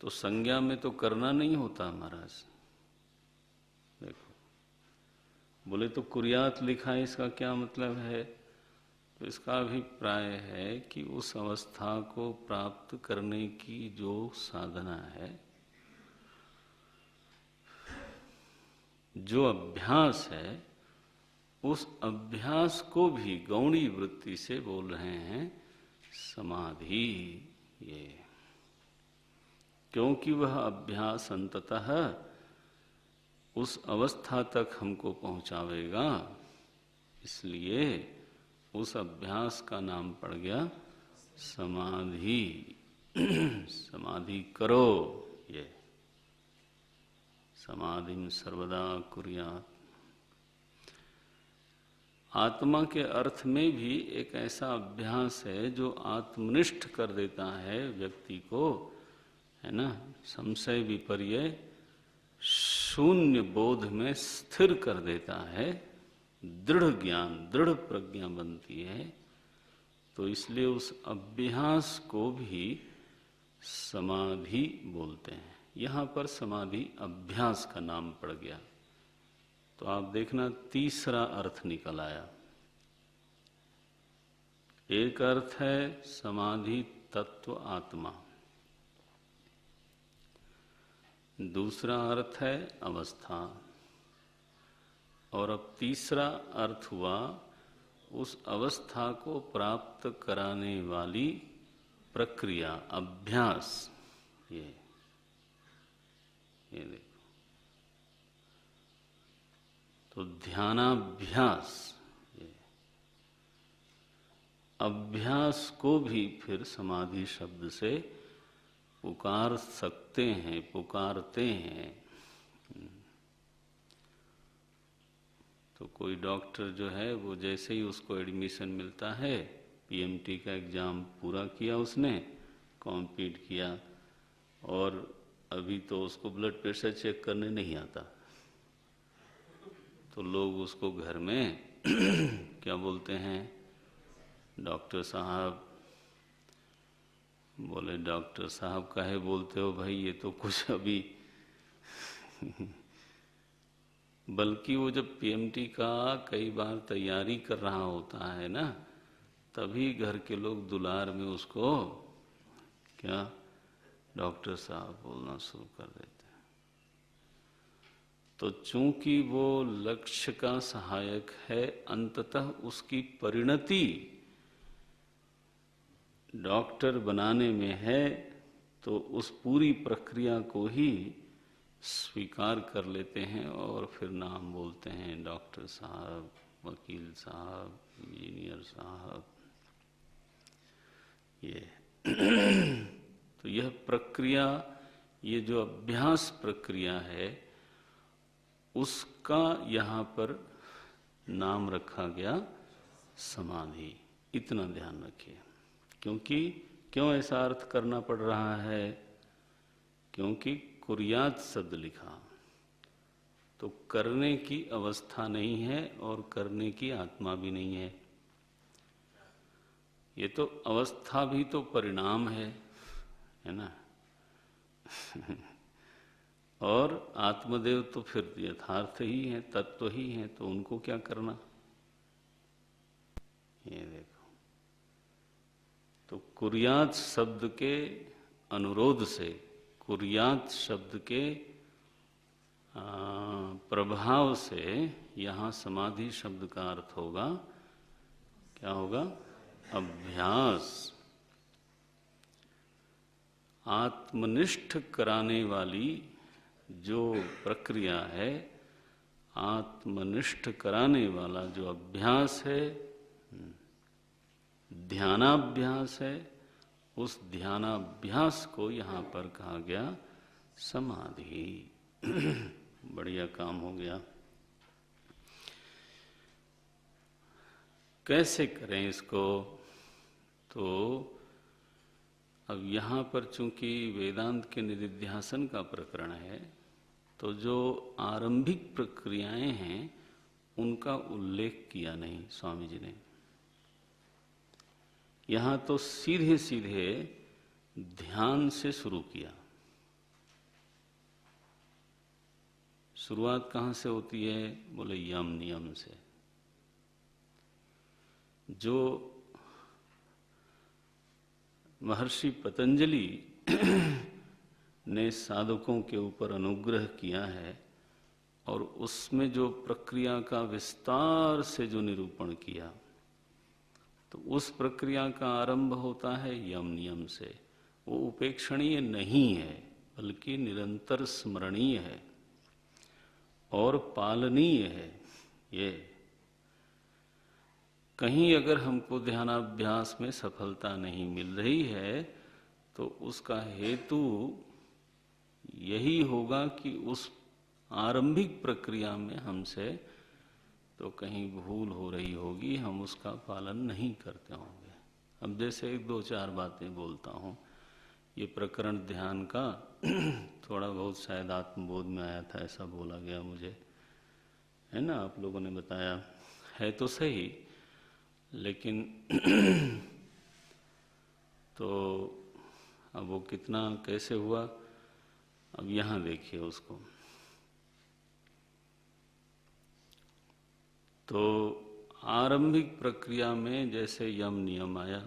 तो संज्ञा में तो करना नहीं होता महाराज। देखो, बोले तो कुर्यात लिखा है, इसका क्या मतलब है? तो इसका अभिप्राय है कि उस अवस्था को प्राप्त करने की जो साधना है, जो अभ्यास है, उस अभ्यास को भी गौणी वृत्ति से बोल रहे हैं समाधि। ये क्योंकि वह अभ्यास अंततः उस अवस्था तक हमको पहुंचावेगा, इसलिए उस अभ्यास का नाम पड़ गया समाधि। समाधि करो, ये समाधिं सर्वदा कुर्यात्। आत्मा के अर्थ में भी एक ऐसा अभ्यास है जो आत्मनिष्ठ कर देता है व्यक्ति को, है ना, संशय विपर्य शून्य बोध में स्थिर कर देता है, दृढ़ ज्ञान दृढ़ प्रज्ञा बनती है। तो इसलिए उस अभ्यास को भी समाधि बोलते हैं। यहाँ पर समाधि अभ्यास का नाम पड़ गया। तो आप देखना तीसरा अर्थ निकल आया। एक अर्थ है समाधि तत्व आत्मा, दूसरा अर्थ है अवस्था, और अब तीसरा अर्थ हुआ उस अवस्था को प्राप्त कराने वाली प्रक्रिया, अभ्यास। ये देखो, तो ध्यानाभ्यास, ये अभ्यास को भी फिर समाधि शब्द से पुकार सकते हैं, पुकारते हैं। तो कोई डॉक्टर जो है वो जैसे ही उसको एडमिशन मिलता है, पीएमटी का एग्ज़ाम पूरा किया उसने, कॉम्पीट किया, और अभी तो उसको ब्लड प्रेशर चेक करने नहीं आता, तो लोग उसको घर में क्या बोलते हैं, डॉक्टर साहब। बोले डॉक्टर साहब काहे बोलते हो भाई, ये तो कुछ अभी बल्कि वो जब पीएमटी का कई बार तैयारी कर रहा होता है ना, तभी घर के लोग दुलार में उसको क्या डॉक्टर साहब बोलना शुरू कर देते हैं। तो चूंकि वो लक्ष्य का सहायक है, अंततः उसकी परिणति डॉक्टर बनाने में है, तो उस पूरी प्रक्रिया को ही स्वीकार कर लेते हैं और फिर नाम बोलते हैं डॉक्टर साहब, वकील साहब, इंजीनियर साहब। ये तो यह प्रक्रिया, ये जो अभ्यास प्रक्रिया है, उसका यहाँ पर नाम रखा गया समाधि। इतना ध्यान रखिए। क्योंकि क्यों ऐसा अर्थ करना पड़ रहा है? क्योंकि कुर्यात शब्द लिखा, तो करने की अवस्था नहीं है और करने की आत्मा भी नहीं है। ये तो अवस्था भी तो परिणाम है ना और आत्मदेव तो फिर यथार्थ ही है, तत्व ही है, तो उनको क्या करना। ये देखो, तो कुर्यात शब्द के अनुरोध से, कुर्यात शब्द के प्रभाव से यहाँ समाधि शब्द का अर्थ होगा, क्या होगा? अभ्यास। आत्मनिष्ठ कराने वाली जो प्रक्रिया है, आत्मनिष्ठ कराने वाला जो अभ्यास है, ध्यानाभ्यास है, उस ध्यानाभ्यास को यहाँ पर कहा गया समाधि। बढ़िया काम हो गया। कैसे करें इसको? तो अब यहाँ पर चूंकि वेदांत के निधिध्यासन का प्रकरण है, तो जो आरंभिक प्रक्रियाएं हैं उनका उल्लेख किया नहीं स्वामी जी ने। यहाँ तो सीधे सीधे ध्यान से शुरू किया। शुरुआत कहाँ से होती है? बोले यम नियम से। जो महर्षि पतंजलि ने साधकों के ऊपर अनुग्रह किया है और उसमें जो प्रक्रिया का विस्तार से जो निरूपण किया, तो उस प्रक्रिया का आरंभ होता है यम नियम से। वो उपेक्षणीय नहीं है, बल्कि निरंतर स्मरणीय है और पालनीय है। ये कहीं अगर हमको ध्यानाभ्यास में सफलता नहीं मिल रही है तो उसका हेतु यही होगा कि उस आरंभिक प्रक्रिया में हमसे तो कहीं भूल हो रही होगी, हम उसका पालन नहीं करते होंगे। अब जैसे एक दो चार बातें बोलता हूँ। ये प्रकरण ध्यान का थोड़ा बहुत शायद आत्मबोध में आया था, ऐसा बोला गया मुझे, है ना, आप लोगों ने बताया है तो सही, लेकिन तो अब वो कितना कैसे हुआ, अब यहाँ देखिए उसको। तो आरंभिक प्रक्रिया में जैसे यम नियम आया,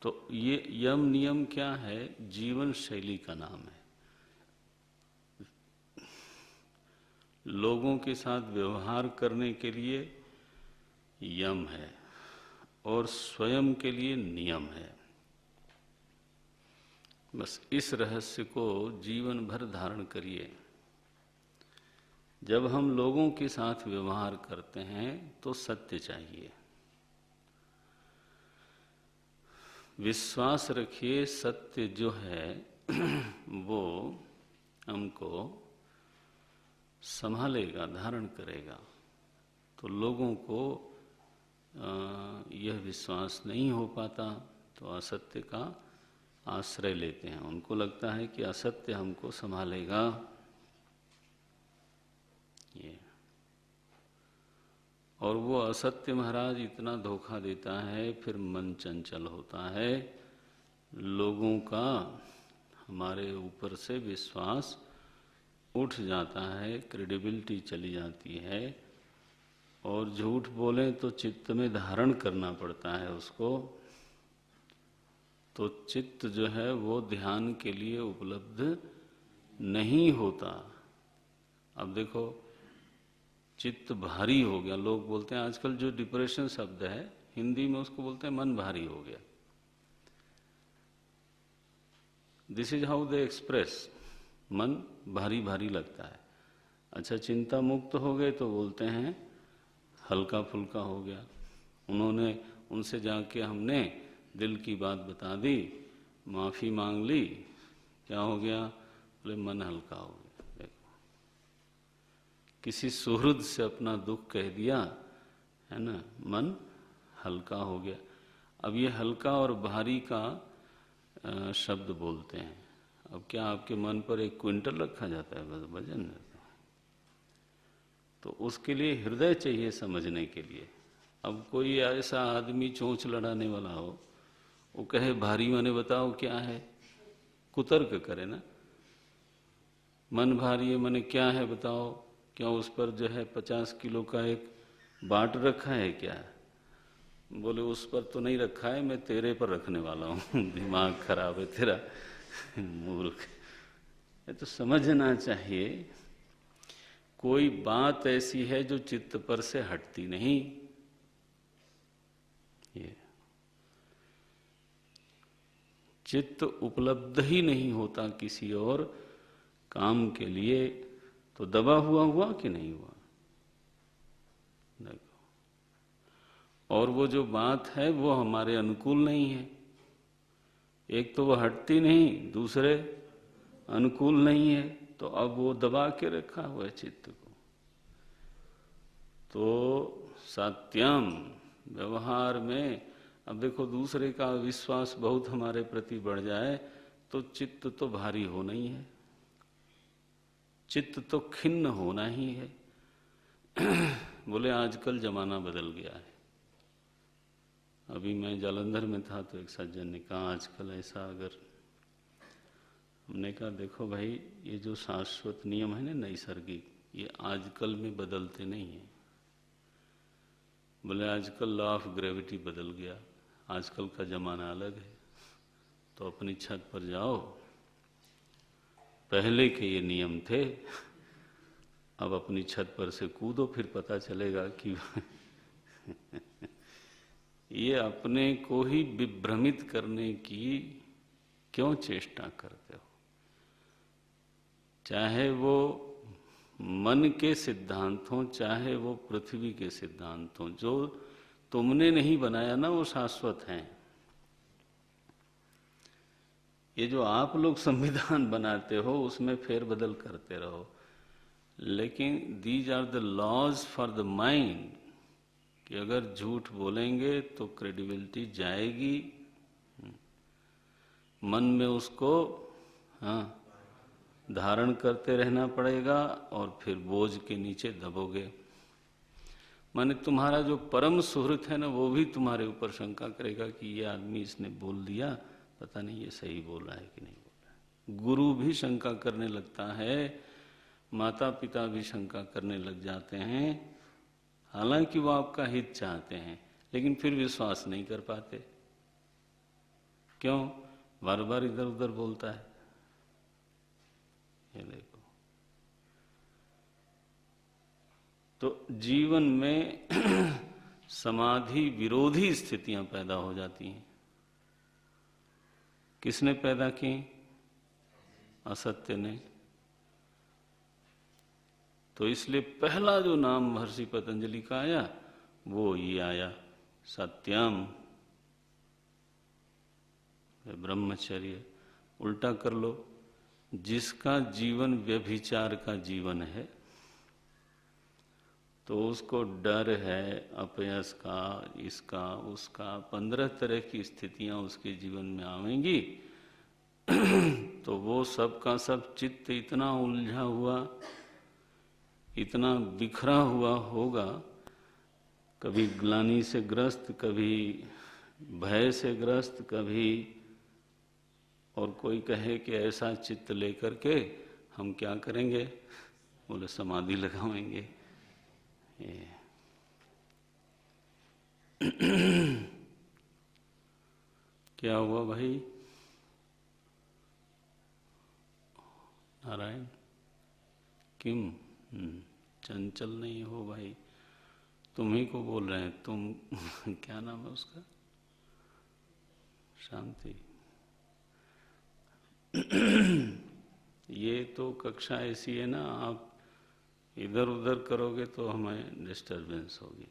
तो ये यम नियम क्या है? जीवन शैली का नाम है। लोगों के साथ व्यवहार करने के लिए यम है और स्वयं के लिए नियम है। बस इस रहस्य को जीवन भर धारण करिए। जब हम लोगों के साथ व्यवहार करते हैं तो सत्य चाहिए, विश्वास रखिए, सत्य जो है वो हमको संभालेगा, धारण करेगा। तो लोगों को यह विश्वास नहीं हो पाता तो असत्य का आश्रय लेते हैं। उनको लगता है कि असत्य हमको संभालेगा। ये और वो असत्य महाराज इतना धोखा देता है, फिर मन चंचल होता है, लोगों का हमारे ऊपर से विश्वास उठ जाता है, क्रेडिबिलिटी चली जाती है, और झूठ बोलें तो चित्त में धारण करना पड़ता है उसको। तो चित्त जो है वो ध्यान के लिए उपलब्ध नहीं होता। अब देखो, चित्त भारी हो गया, लोग बोलते हैं आजकल जो डिप्रेशन शब्द है हिंदी में उसको बोलते हैं मन भारी हो गया। This is how they express, मन भारी भारी लगता है। अच्छा, चिंता मुक्त हो गए तो बोलते हैं हल्का फुल्का हो गया। उनसे जाके हमने दिल की बात बता दी, माफ़ी मांग ली, क्या हो गया? बोले मन हल्का हो गया। देखो, किसी सुहृद से अपना दुख कह दिया, है ना, मन हल्का हो गया। अब ये हल्का और भारी का शब्द बोलते हैं। अब क्या आपके मन पर 1 क्विंटल रखा जाता है? बस वजन। तो उसके लिए हृदय चाहिए समझने के लिए। अब कोई ऐसा आदमी चोंच लड़ाने वाला हो, वो कहे भारी, माने बताओ क्या है, कुतर्क करे ना। मन भारी है माने क्या है बताओ, क्या उस पर जो है 50 किलो का एक बाट रखा है क्या? बोले उस पर तो नहीं रखा है, मैं तेरे पर रखने वाला हूँ। दिमाग खराब है तेरा, मूर्ख। ये तो समझना चाहिए, कोई बात ऐसी है जो चित्त पर से हटती नहीं। ये चित्त उपलब्ध ही नहीं होता किसी और काम के लिए, तो दबा हुआ कि नहीं हुआ? देखो, और वो जो बात है वो हमारे अनुकूल नहीं है। एक तो वो हटती नहीं, दूसरे अनुकूल नहीं है, तो अब वो दबा के रखा हुआ है चित्त को। तो सात्यम व्यवहार में, अब देखो, दूसरे का विश्वास बहुत हमारे प्रति बढ़ जाए तो चित्त तो भारी होना ही है, चित्त तो खिन्न होना ही है। बोले आजकल जमाना बदल गया है। अभी मैं जालंधर में था तो एक सज्जन ने कहा आजकल ऐसा, अगर हमने कहा देखो भाई, ये जो शाश्वत नियम है ना नैसर्गिक, ये आजकल में बदलते नहीं हैं। बोले आजकल लॉ ऑफ ग्रेविटी बदल गया, आजकल का ज़माना अलग है, तो अपनी छत पर जाओ, पहले के ये नियम थे, अब अपनी छत पर से कूदो, फिर पता चलेगा कि ये अपने को ही विभ्रमित करने की क्यों चेष्टा करते हो। चाहे वो मन के सिद्धांत हों, चाहे वो पृथ्वी के सिद्धांत हों, जो तुमने नहीं बनाया ना वो शाश्वत हैं। ये जो आप लोग संविधान बनाते हो उसमें फेरबदल करते रहो, लेकिन these are the laws for the mind, कि अगर झूठ बोलेंगे तो क्रेडिबिलिटी जाएगी, मन में उसको धारण करते रहना पड़ेगा और फिर बोझ के नीचे दबोगे। माने तुम्हारा जो परम सुहृत है ना, वो भी तुम्हारे ऊपर शंका करेगा कि ये आदमी इसने बोल दिया, पता नहीं ये सही बोल रहा है कि नहीं बोल रहा है। गुरु भी शंका करने लगता है, माता पिता भी शंका करने लग जाते हैं, हालांकि वो आपका हित चाहते हैं, लेकिन फिर विश्वास नहीं कर पाते। क्यों? बार बार इधर उधर बोलता है। ये देखो, तो जीवन में समाधि विरोधी स्थितियां पैदा हो जाती हैं। किसने पैदा की? असत्य ने। तो इसलिए पहला जो नाम महर्षि पतंजलि का आया वो ये आया, सत्यम, ब्रह्मचर्य। उल्टा कर लो, जिसका जीवन व्यभिचार का जीवन है तो उसको डर है अपयश का, इसका उसका, 15 तरह की स्थितियां उसके जीवन में आवेंगी तो वो सब का सब चित्त इतना उलझा हुआ, इतना बिखरा हुआ होगा, कभी ग्लानि से ग्रस्त, कभी भय से ग्रस्त, कभी और कोई कहे कि ऐसा चित्त लेकर के हम क्या करेंगे, बोले समाधि लगाएंगे। क्या हुआ भाई? नारायण किम? चंचल नहीं हो भाई, तुम ही को बोल रहे हैं तुम। क्या नाम है उसका? शांति। ये तो कक्षा ऐसी है ना, आप इधर उधर करोगे तो हमें डिस्टरबेंस होगी।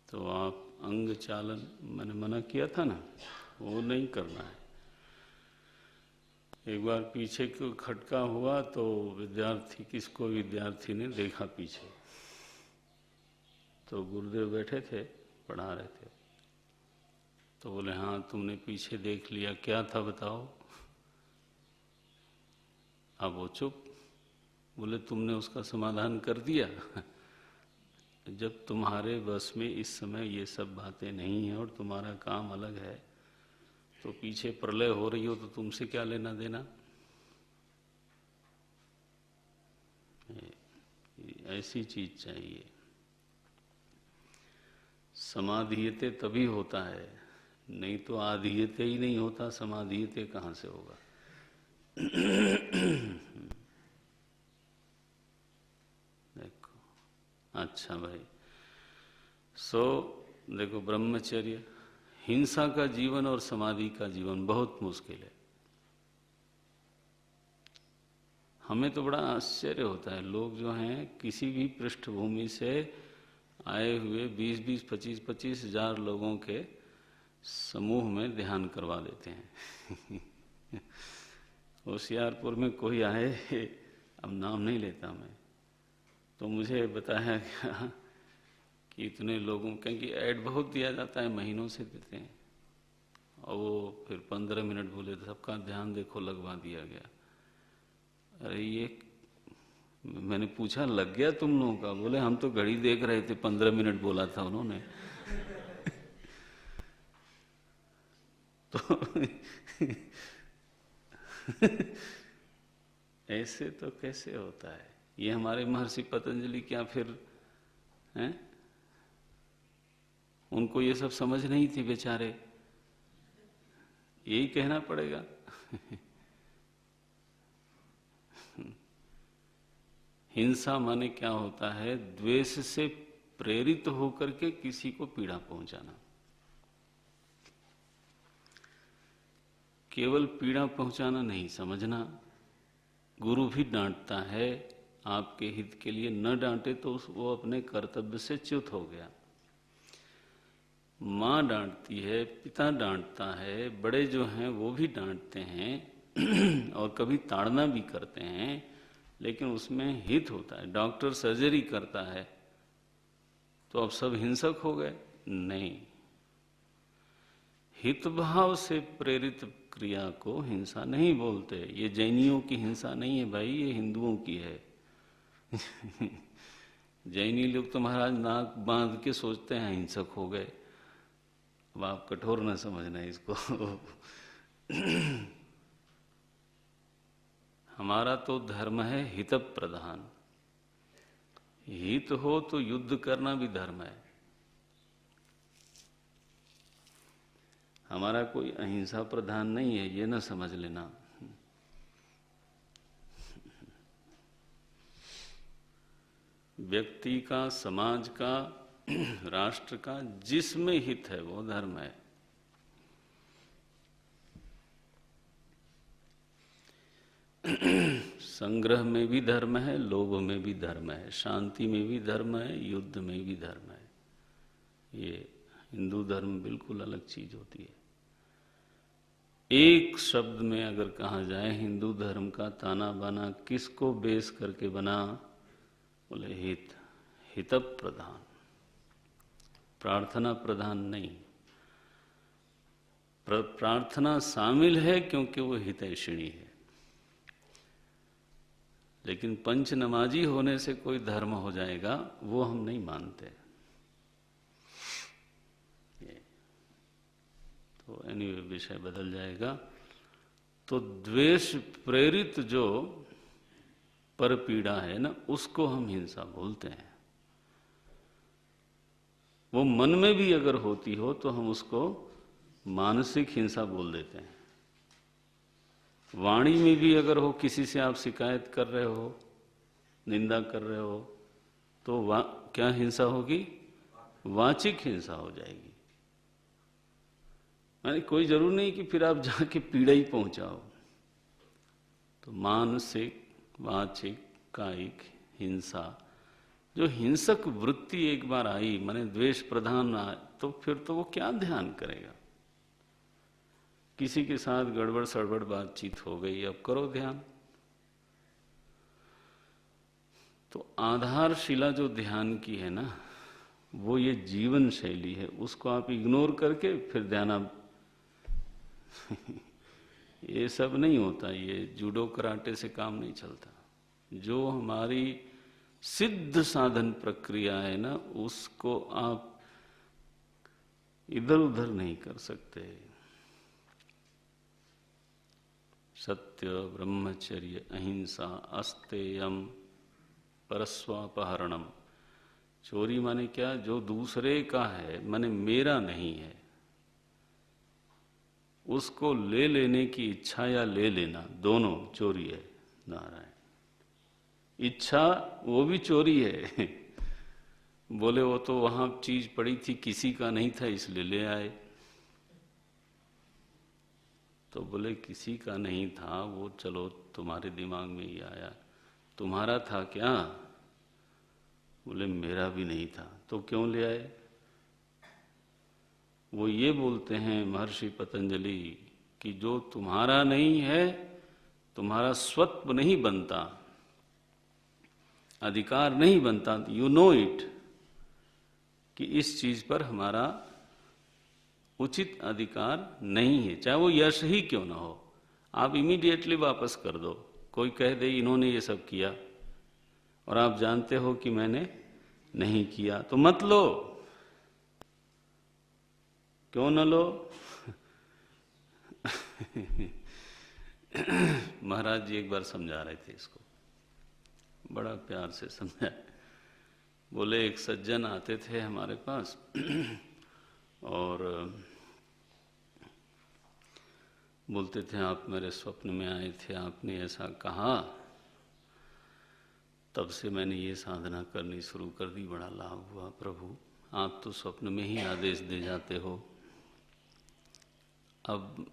तो आप अंग चालन, मैंने मना किया था ना, वो नहीं करना है। एक बार पीछे को खटका हुआ तो विद्यार्थी, किसको विद्यार्थी ने देखा पीछे, तो गुरुदेव बैठे थे पढ़ा रहे थे, तो बोले हाँ तुमने पीछे देख लिया, क्या था बताओ। अब वो चुप। बोले तुमने उसका समाधान कर दिया। जब तुम्हारे बस में इस समय ये सब बातें नहीं हैं और तुम्हारा काम अलग है, तो पीछे प्रलय हो रही हो तो तुमसे क्या लेना देना। ऐसी चीज चाहिए। समाधीयते तभी होता है, नहीं तो आधीयते ही नहीं होता, समाधीयते कहाँ से होगा। देखो, अच्छा भाई, देखो ब्रह्मचर्य, हिंसा का जीवन और समाधि का जीवन बहुत मुश्किल है। हमें तो बड़ा आश्चर्य होता है, लोग जो हैं किसी भी पृष्ठभूमि से आए हुए 20-20, 25-25 हजार लोगों के समूह में ध्यान करवा देते हैं। होशियारपुर में कोई आए, अब नाम नहीं लेता मैं, तो मुझे बताया गया कि इतने लोगों, क्योंकि ऐड बहुत दिया जाता है, महीनों से देते हैं, और वो फिर 15 मिनट बोले तो सबका ध्यान देखो लगवा दिया गया। अरे ये, मैंने पूछा लग गया तुम लोगों का? बोले हम तो घड़ी देख रहे थे, 15 मिनट बोला था उन्होंने। तो ऐसे तो कैसे होता है? ये हमारे महर्षि पतंजलि क्या फिर हैं उनको ये सब समझ नहीं थी बेचारे, यही कहना पड़ेगा। हिंसा माने क्या होता है? द्वेष से प्रेरित होकर के किसी को पीड़ा पहुंचाना। केवल पीड़ा पहुंचाना नहीं समझना। गुरु भी डांटता है आपके हित के लिए, न डांटे तो वो अपने कर्तव्य से च्युत हो गया। माँ डांटती है, पिता डांटता है, बड़े जो हैं वो भी डांटते हैं और कभी ताड़ना भी करते हैं, लेकिन उसमें हित होता है। डॉक्टर सर्जरी करता है तो अब सब हिंसक हो गए? नहीं, हित भाव से प्रेरित क्रिया को हिंसा नहीं बोलते। ये जैनियों की हिंसा नहीं है भाई, ये हिंदुओं की है। जैनी लोग तो महाराज नाक बांध के सोचते हैं हिंसक हो गए। अब आप कठोर न समझना इसको। हमारा तो धर्म है हित प्रधान। हित हो तो युद्ध करना भी धर्म है। हमारा कोई अहिंसा प्रधान नहीं है, ये ना समझ लेना। व्यक्ति का, समाज का, राष्ट्र का जिसमें हित है वो धर्म है। संग्रह में भी धर्म है, लोभ में भी धर्म है, शांति में भी धर्म है, युद्ध में भी धर्म है। ये हिंदू धर्म बिल्कुल अलग चीज होती है। एक शब्द में अगर कहा जाए हिंदू धर्म का ताना बाना किसको बेस करके बना, बोले हित, हित प्रधान, प्रार्थना प्रधान नहीं। प्रार्थना शामिल है क्योंकि वो हितैषिणी है, लेकिन पंच नमाजी होने से कोई धर्म हो जाएगा वो हम नहीं मानते। तो एनीवे विषय बदल जाएगा। तो द्वेष प्रेरित जो पर पीड़ा है ना, उसको हम हिंसा बोलते हैं। वो मन में भी अगर होती हो तो हम उसको मानसिक हिंसा बोल देते हैं। वाणी में भी अगर हो, किसी से आप शिकायत कर रहे हो, निंदा कर रहे हो, तो क्या हिंसा होगी? वाचिक हिंसा हो जाएगी। यानी कोई जरूर नहीं कि फिर आप जाके पीड़ा ही पहुंचाओ। तो मानसिक, वाचिक, कायिक हिंसा, जो हिंसक वृत्ति एक बार आई, माने द्वेष प्रधान आए, तो फिर तो वो क्या ध्यान करेगा? किसी के साथ गड़बड़ सड़बड़ बातचीत हो गई, अब करो ध्यान। तो आधारशिला जो ध्यान की है ना, वो ये जीवन शैली है, उसको आप इग्नोर करके फिर ध्यान आप ये सब नहीं होता। ये जूडो कराटे से काम नहीं चलता। जो हमारी सिद्ध साधन प्रक्रिया है ना, उसको आप इधर उधर नहीं कर सकते। सत्य, ब्रह्मचर्य, अहिंसा, अस्तेयम, परस्वापहरणम। चोरी माने क्या? जो दूसरे का है, माने मेरा नहीं है, उसको ले लेने की इच्छा या ले लेना, दोनों चोरी है। नारायण, इच्छा वो भी चोरी है। बोले वो तो वहां चीज पड़ी थी, किसी का नहीं था इसलिए ले आए। तो बोले किसी का नहीं था, वो चलो तुम्हारे दिमाग में ही आया। तुम्हारा था क्या? बोले मेरा भी नहीं था। तो क्यों ले आए? वो ये बोलते हैं महर्षि पतंजलि कि जो तुम्हारा नहीं है, तुम्हारा स्वत्व नहीं बनता, अधिकार नहीं बनता, यू नो इट, कि इस चीज पर हमारा उचित अधिकार नहीं है, चाहे वो यश ही क्यों ना हो। आप इमीडिएटली वापस कर दो। कोई कह दे इन्होंने ये सब किया और आप जानते हो कि मैंने नहीं किया, तो मत लो। क्यों न लो? महाराज जी एक बार समझा रहे थे इसको, बड़ा प्यार से समझाए। बोले एक सज्जन आते थे हमारे पास, और बोलते थे आप मेरे स्वप्न में आए थे, आपने ऐसा कहा, तब से मैंने ये साधना करनी शुरू कर दी, बड़ा लाभ हुआ प्रभु, आप तो स्वप्न में ही आदेश दे जाते हो। अब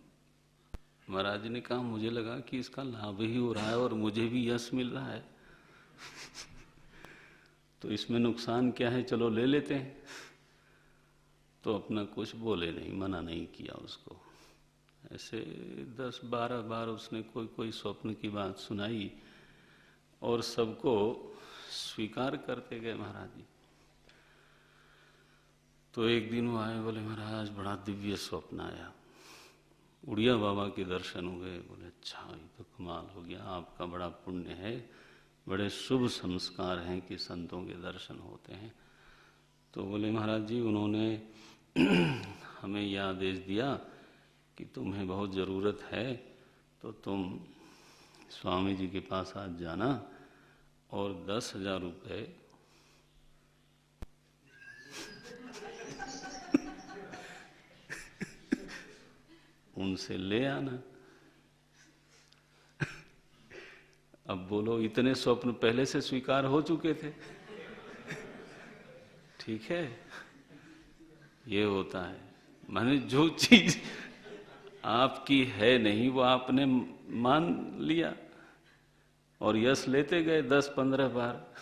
महाराज जी ने कहा मुझे लगा कि इसका लाभ ही हो रहा है और मुझे भी यश मिल रहा है तो इसमें नुकसान क्या है, चलो ले लेते हैं। तो अपना कुछ बोले नहीं, मना नहीं किया उसको। ऐसे 10-12 बार उसने कोई कोई स्वप्न की बात सुनाई और सबको स्वीकार करते गए महाराज जी। तो एक दिन वो आए, बोले महाराज बड़ा दिव्य स्वप्न आया, उड़िया बाबा के दर्शन हुए। बोले अच्छा, ये तो कमाल हो गया, आपका बड़ा पुण्य है, बड़े शुभ संस्कार हैं कि संतों के दर्शन होते हैं। तो बोले महाराज जी उन्होंने हमें यह आदेश दिया कि तुम्हें बहुत ज़रूरत है तो तुम स्वामी जी के पास आज जाना और 10,000 रुपये उनसे ले आना। अब बोलो, इतने स्वप्न पहले से स्वीकार हो चुके थे। ठीक है, ये होता है, माने जो चीज आपकी है नहीं वो आपने मान लिया और यश लेते गए 10-15 बार।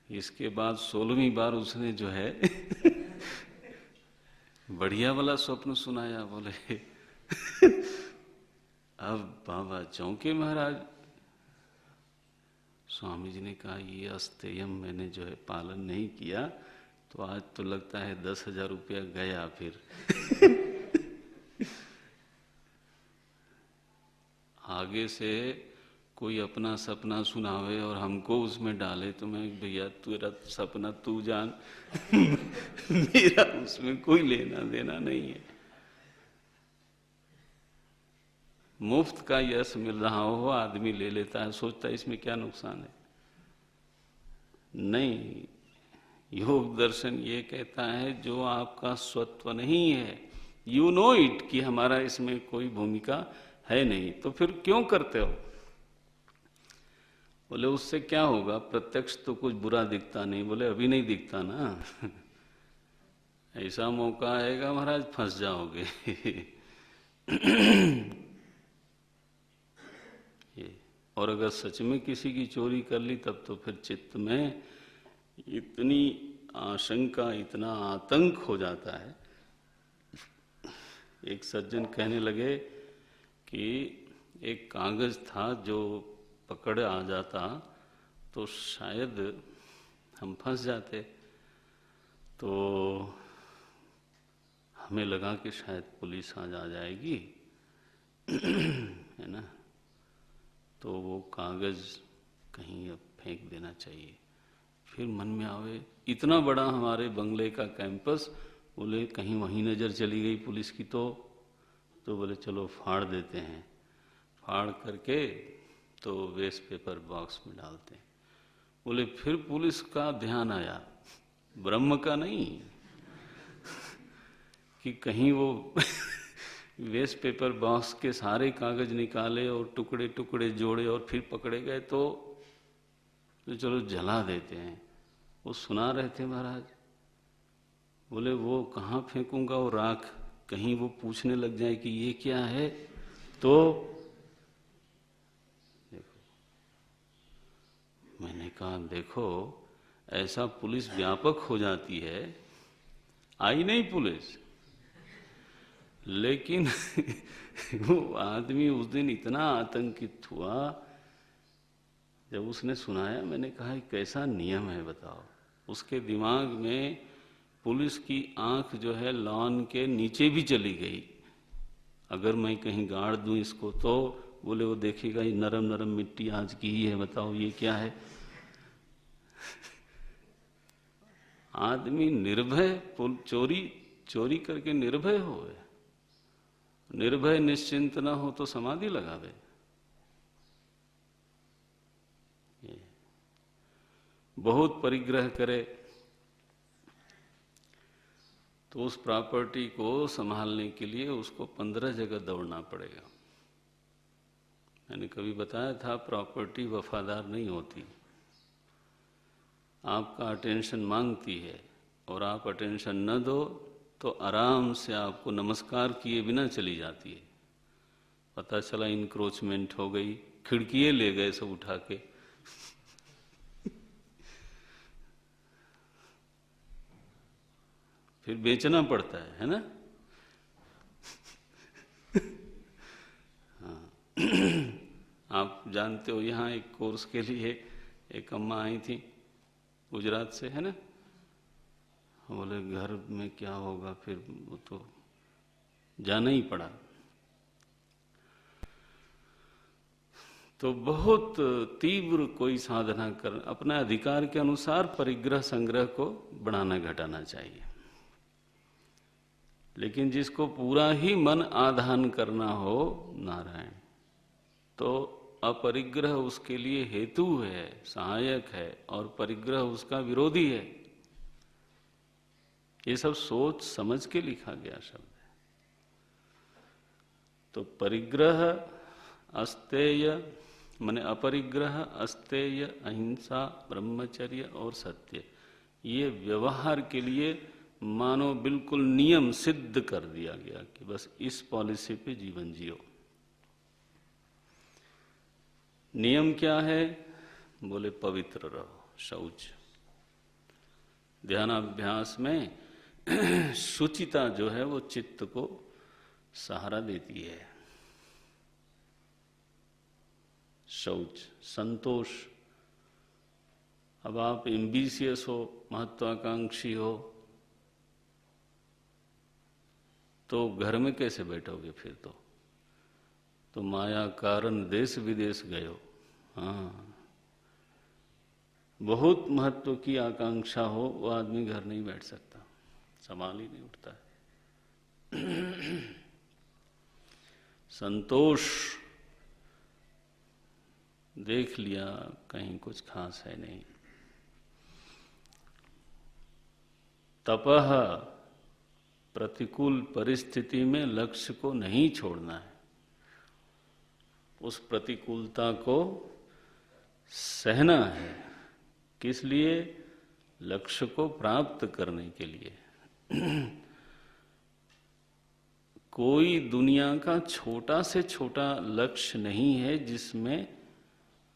इसके बाद 16वीं बार उसने जो है बढ़िया वाला स्वप्न सुनाया। बोले अब बाबा चौंके महाराज। स्वामी जी ने कहा ये अस्तेयम मैंने जो है पालन नहीं किया तो आज तो लगता है 10,000 रुपया गया। फिर आगे से कोई अपना सपना सुनावे और हमको उसमें डाले तो मैं भैया तेरा सपना तू जान मेरा उसमें कोई लेना देना नहीं है। मुफ्त का यश मिल रहा हो आदमी ले लेता है, सोचता है इसमें क्या नुकसान है। नहीं, योग दर्शन ये कहता है जो आपका स्वत्व नहीं है, यू नो इट, कि हमारा इसमें कोई भूमिका है नहीं, तो फिर क्यों करते हो। बोले उससे क्या होगा, प्रत्यक्ष तो कुछ बुरा दिखता नहीं। बोले अभी नहीं दिखता ना ऐसा मौका आएगा महाराज फंस जाओगे ये। और अगर सच में किसी की चोरी कर ली तब तो फिर चित्त में इतनी आशंका, इतना आतंक हो जाता है। एक सज्जन कहने लगे कि एक कागज था जो पकड़ आ जाता तो शायद हम फंस जाते। तो हमें लगा कि शायद पुलिस आज आ जाएगी है ना, तो वो कागज कहीं अब फेंक देना चाहिए। फिर मन में आवे इतना बड़ा हमारे बंगले का कैंपस, बोले कहीं वहीं नज़र चली गई पुलिस की तो बोले चलो फाड़ देते हैं। फाड़ करके तो वेस्ट पेपर बॉक्स में डालते हैं। बोले फिर पुलिस का ध्यान आया, ब्रह्म का नहीं कि कहीं वो वेस्ट पेपर बॉक्स के सारे कागज निकाले और टुकड़े टुकड़े जोड़े और फिर पकड़े गए तो चलो जला देते हैं। वो सुना रहे थे महाराज। बोले वो कहाँ फेंकूंगा वो राख, कहीं वो पूछने लग जाए कि ये क्या है। तो देखो, मैंने कहा देखो ऐसा पुलिस व्यापक हो जाती है, आई नहीं पुलिस, लेकिन वो आदमी उस दिन इतना आतंकित हुआ जब उसने सुनाया। मैंने कहा कैसा नियम है बताओ। उसके दिमाग में पुलिस की आंख जो है लॉन के नीचे भी चली गई। अगर मैं कहीं गाड़ दूं इसको तो बोले वो देखेगा ये नरम नरम मिट्टी आज की ही है, बताओ ये क्या है। आदमी निर्भय चोरी करके निर्भय हो, निर्भय निश्चिंत ना हो तो समाधि लगावे। बहुत परिग्रह करे तो उस प्रॉपर्टी को संभालने के लिए उसको 15 जगह दौड़ना पड़ेगा। मैंने कभी बताया था, प्रॉपर्टी वफादार नहीं होती, आपका अटेंशन मांगती है, और आप अटेंशन न दो तो आराम से आपको नमस्कार किए बिना चली जाती है। पता चला इंक्रोचमेंट हो गई, खिड़कियाँ ले गए सब उठा के। फिर बेचना पड़ता है ना। हाँ। आप जानते हो, यहाँ एक कोर्स के लिए एक अम्मा आई थी गुजरात से, है ना। बोले घर में क्या होगा, फिर वो तो जाना ही पड़ा। तो बहुत तीव्र कोई साधना कर अपना अधिकार के अनुसार परिग्रह संग्रह को बढ़ाना घटाना चाहिए। लेकिन जिसको पूरा ही मन आधान करना हो नारायण, तो अपरिग्रह उसके लिए हेतु है, सहायक है, और परिग्रह उसका विरोधी है। ये सब सोच समझ के लिखा गया शब्द है। तो परिग्रह अस्तेय माने अपरिग्रह, अस्तेय, अहिंसा, ब्रह्मचर्य और सत्य, ये व्यवहार के लिए मानो बिल्कुल नियम सिद्ध कर दिया गया कि बस इस पॉलिसी पे जीवन जियो। नियम क्या है? बोले पवित्र रहो, शौच। ध्यानाभ्यास में शुचिता जो है वो चित्त को सहारा देती है। शौच, संतोष। अब आप एम्बिशियस हो, महत्वाकांक्षी हो, तो घर में कैसे बैठोगे फिर? तो माया कारण देश विदेश गए हो। हाँ, बहुत महत्व की आकांक्षा हो, वो आदमी घर नहीं बैठ सकता, संभाल ही नहीं उठता है। संतोष, देख लिया कहीं कुछ खास है नहीं। तपह, प्रतिकूल परिस्थिति में लक्ष्य को नहीं छोड़ना है, उस प्रतिकूलता को सहना है। किस लिए? लक्ष्य को प्राप्त करने के लिए। कोई दुनिया का छोटा से छोटा लक्ष्य नहीं है जिसमें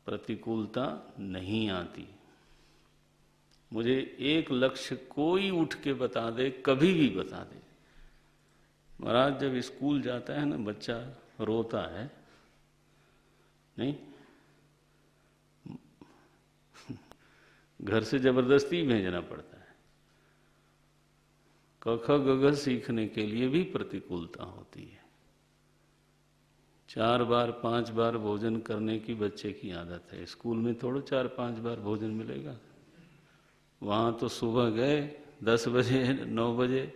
प्रतिकूलता नहीं आती। मुझे एक लक्ष्य कोई उठ के बता दे, कभी भी बता दे। महाराज, जब स्कूल जाता है ना बच्चा, रोता है नहीं, घर से जबरदस्ती भेजना पड़ता है। क ख ग घ सीखने के लिए भी प्रतिकूलता होती है। 4 बार 5 बार भोजन करने की बच्चे की आदत है। स्कूल में थोड़ा 4-5 बार भोजन मिलेगा। वहाँ तो सुबह गए 10 बजे 9 बजे,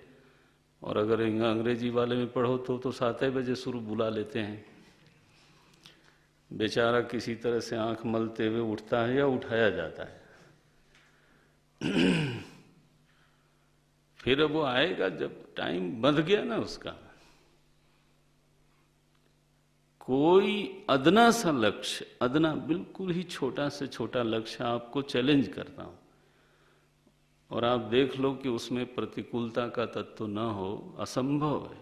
और अगर अंग्रेजी वाले में पढ़ो तो 7 बजे शुरू बुला लेते हैं। बेचारा किसी तरह से आंख मलते हुए उठता है या उठाया जाता है। फिर अब वो आएगा जब टाइम बंध गया ना उसका। कोई अदना सा लक्ष्य, अदना बिल्कुल ही छोटा से छोटा लक्ष्य आपको चैलेंज करता हूं, और आप देख लो कि उसमें प्रतिकूलता का तत्व न हो, असंभव है।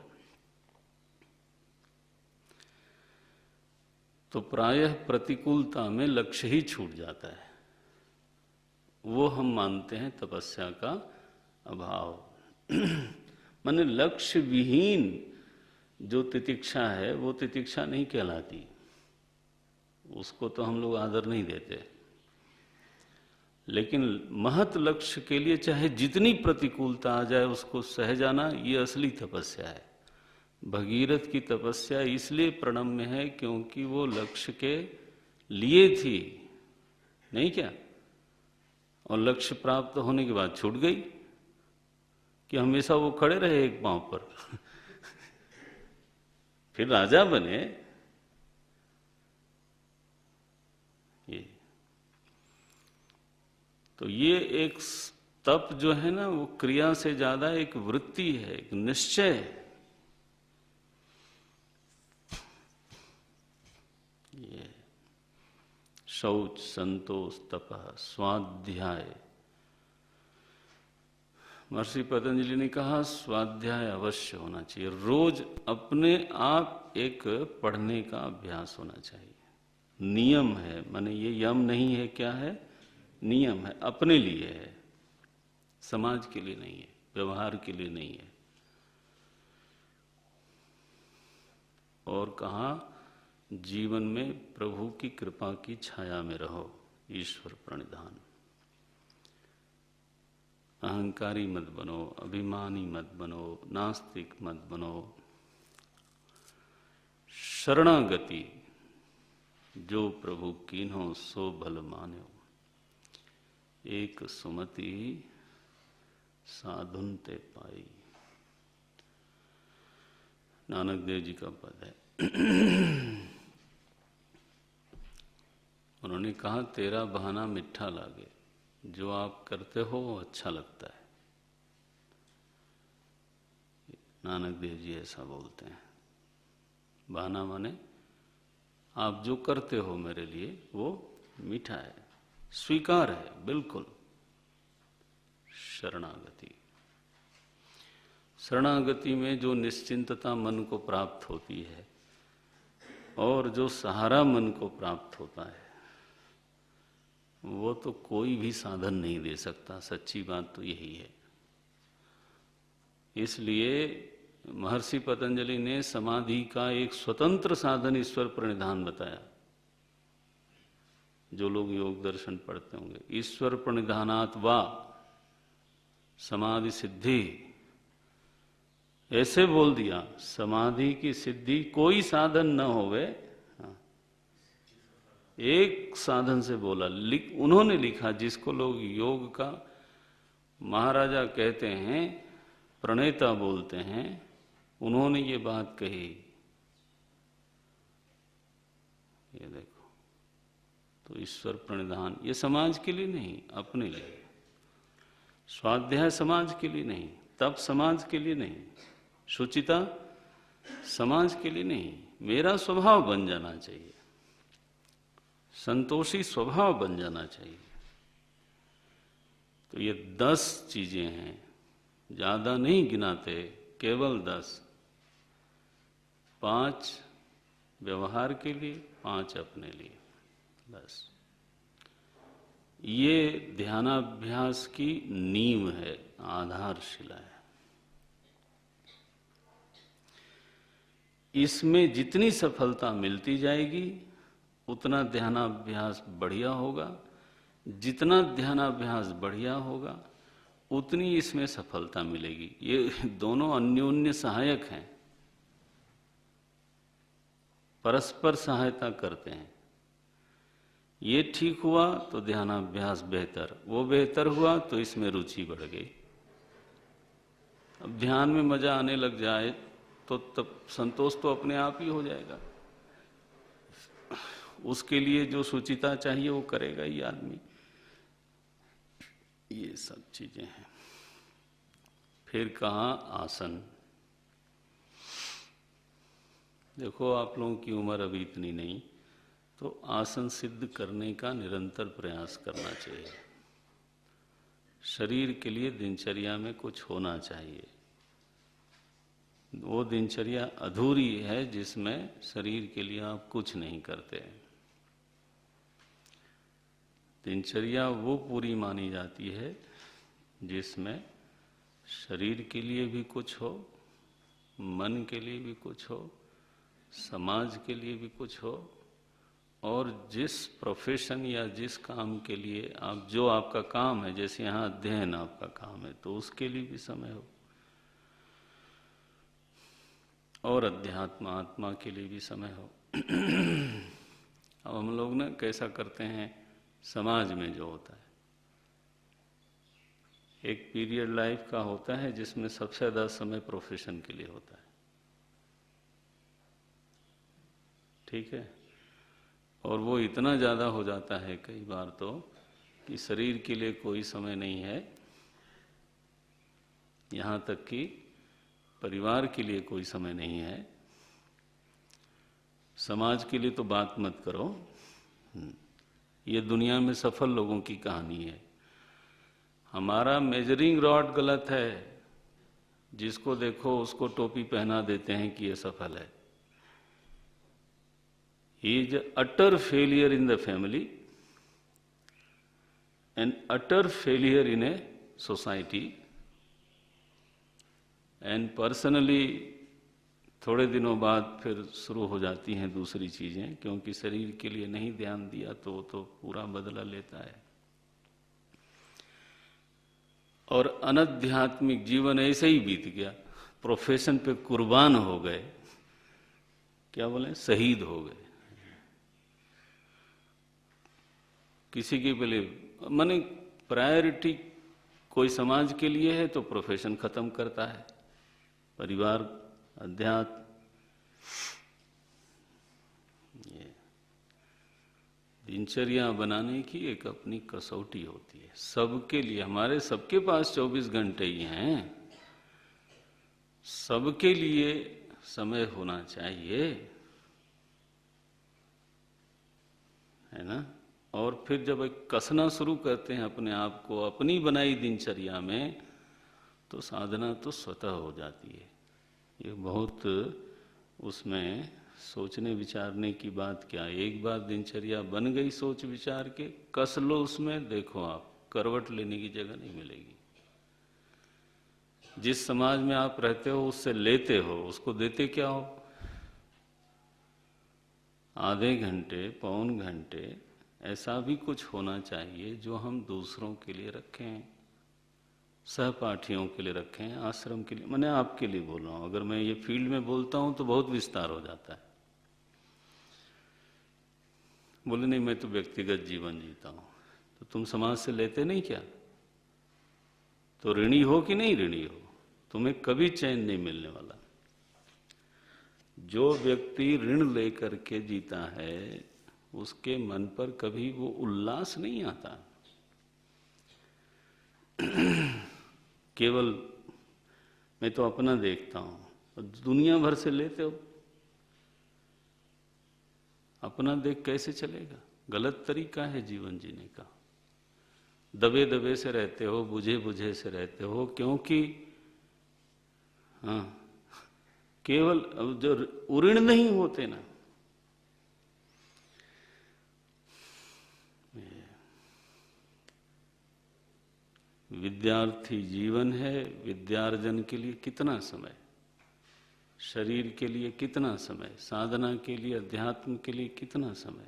तो प्रायः प्रतिकूलता में लक्ष्य ही छूट जाता है। वो हम मानते हैं तपस्या का अभाव। माने लक्ष्य विहीन जो तितिक्षा है वो तितिक्षा नहीं कहलाती, उसको तो हम लोग आदर नहीं देते। लेकिन महत लक्ष्य के लिए चाहे जितनी प्रतिकूलता आ जाए उसको सह जाना, ये असली तपस्या है। भगीरथ की तपस्या इसलिए प्रणम्य है क्योंकि वो लक्ष्य के लिए थी, नहीं क्या? और लक्ष्य प्राप्त होने के बाद छूट गई कि हमेशा वो खड़े रहे एक पांव पर। फिर राजा बने। ये तो ये एक तप जो है ना वो क्रिया से ज्यादा एक वृत्ति है, एक निश्चय है। ये शौच, संतोष, तपः, स्वाध्याय। महर्षि पतंजलि ने कहा स्वाध्याय अवश्य होना चाहिए। रोज अपने आप एक पढ़ने का अभ्यास होना चाहिए। नियम है, माने ये यम नहीं है, क्या है? नियम है, अपने लिए है, समाज के लिए नहीं है, व्यवहार के लिए नहीं है। और कहा जीवन में प्रभु की कृपा की छाया में रहो, ईश्वर प्रणिधान। अहंकारी मत बनो, अभिमानी मत बनो, नास्तिक मत बनो। शरणागति जो प्रभु कीन्हो सो भल मान्यो, एक सुमति साधुन ते पाई। नानक देव जी का पद है। उन्होंने कहा तेरा बहाना मिठा लागे, जो आप करते हो वो अच्छा लगता है। नानक देव जी ऐसा बोलते हैं। बहाना माने आप जो करते हो मेरे लिए वो मीठा है, स्वीकार है, बिल्कुल। शरणागति, शरणागति में जो निश्चिंतता मन को प्राप्त होती है और जो सहारा मन को प्राप्त होता है, वो तो कोई भी साधन नहीं दे सकता। सच्ची बात तो यही है। इसलिए महर्षि पतंजलि ने समाधि का एक स्वतंत्र साधन ईश्वर प्रणिधान बताया। जो लोग योग दर्शन पढ़ते होंगे, ईश्वर प्रणिधानात् वा समाधि सिद्धि, ऐसे बोल दिया। समाधि की सिद्धि कोई साधन न होवे, एक साधन से बोला। उन्होंने लिखा, जिसको लोग योग का महाराजा कहते हैं, प्रणेता बोलते हैं, उन्होंने ये बात कही। ये देखो, तो ईश्वर प्रणिधान ये समाज के लिए नहीं, अपने लिए। स्वाध्याय समाज के लिए नहीं, तप समाज के लिए नहीं, शुचिता समाज के लिए नहीं, मेरा स्वभाव बन जाना चाहिए, संतोषी स्वभाव बन जाना चाहिए। तो ये 10 चीजें हैं, ज्यादा नहीं गिनाते, केवल 10। 5 व्यवहार के लिए, 5 अपने लिए, बस। ये ध्यानाभ्यास की नींव है, आधारशिला है। इसमें जितनी सफलता मिलती जाएगी उतना ध्यानाभ्यास बढ़िया होगा। जितना ध्यानाभ्यास बढ़िया होगा उतनी इसमें सफलता मिलेगी। ये दोनों अन्योन्य सहायक हैं, परस्पर सहायता करते हैं। ये ठीक हुआ तो ध्यानाभ्यास बेहतर, वो बेहतर हुआ तो इसमें रुचि बढ़ गई। अब ध्यान में मजा आने लग जाए तो तब संतोष तो अपने आप ही हो जाएगा। उसके लिए जो शुचिता चाहिए वो करेगा ही आदमी। ये सब चीजें हैं। फिर कहा आसन। देखो, आप लोगों की उम्र अभी इतनी नहीं, तो आसन सिद्ध करने का निरंतर प्रयास करना चाहिए। शरीर के लिए दिनचर्या में कुछ होना चाहिए। वो दिनचर्या अधूरी है जिसमें शरीर के लिए आप कुछ नहीं करते। दिनचर्या वो पूरी मानी जाती है जिसमें शरीर के लिए भी कुछ हो, मन के लिए भी कुछ हो, समाज के लिए भी कुछ हो, और जिस प्रोफेशन या जिस काम के लिए आप, जो आपका काम है, जैसे यहाँ अध्ययन आपका काम है, तो उसके लिए भी समय हो, और अध्यात्म आत्मा के लिए भी समय हो। अब हम लोग ना कैसा करते हैं, समाज में जो होता है, एक पीरियड लाइफ का होता है जिसमें सबसे ज्यादा समय प्रोफेशन के लिए होता है, ठीक है। और वो इतना ज्यादा हो जाता है कई बार तो कि शरीर के लिए कोई समय नहीं है यहाँ तक कि परिवार के लिए कोई समय नहीं है, समाज के लिए तो बात मत करो। ये दुनिया में सफल लोगों की कहानी है। हमारा मेजरिंग रॉड गलत है, जिसको देखो उसको टोपी पहना देते हैं कि ये सफल है। He is an utter failure in the family and utter failure in a society, and personally थोड़े दिनों बाद फिर शुरू हो जाती हैं दूसरी चीज़ें, क्योंकि शरीर के लिए नहीं ध्यान दिया तो वो तो पूरा बदला लेता है। और अनाध्यात्मिक जीवन ऐसे ही बीत गया, प्रोफेशन पे कुर्बान हो गए, क्या बोले, शहीद हो गए। किसी के पहले माने प्रायोरिटी कोई समाज के लिए है तो प्रोफेशन खत्म करता है, परिवार, अध्यात्म, ये दिनचर्या बनाने की एक अपनी कसौटी होती है सबके लिए। हमारे सबके पास 24 घंटे ही हैं, सबके लिए समय होना चाहिए, है ना। और फिर जब एक कसना शुरू करते हैं अपने आप को अपनी बनाई दिनचर्या में, तो साधना तो स्वतः हो जाती है। ये बहुत उसमें सोचने विचारने की बात क्या, एक बार दिनचर्या बन गई सोच विचार के, कस लो उसमें, देखो आप करवट लेने की जगह नहीं मिलेगी। जिस समाज में आप रहते हो उससे लेते हो, उसको देते क्या हो? आधे घंटे, पौन घंटे, ऐसा भी कुछ होना चाहिए जो हम दूसरों के लिए रखें, सहपाठियों के लिए रखें, आश्रम के लिए। मैंने आपके लिए बोल रहा हूँ, अगर मैं ये फील्ड में बोलता हूँ तो बहुत विस्तार हो जाता है। बोले नहीं मैं तो व्यक्तिगत जीवन जीता हूँ, तो तुम समाज से लेते नहीं क्या? तो ऋणी हो कि नहीं ऋणी हो? तुम्हें कभी चैन नहीं मिलने वाला। जो व्यक्ति ऋण लेकर के जीता है उसके मन पर कभी वो उल्लास नहीं आता। केवल मैं तो अपना देखता हूं, दुनिया भर से लेते हो, अपना देख कैसे चलेगा? गलत तरीका है जीवन जीने का। दबे दबे से रहते हो, बुझे बुझे से रहते हो, क्योंकि हाँ, केवल जो उऋण नहीं होते ना, विद्यार्थी जीवन है, विद्यार्जन के लिए कितना समय, शरीर के लिए कितना समय, साधना के लिए, अध्यात्म के लिए कितना समय,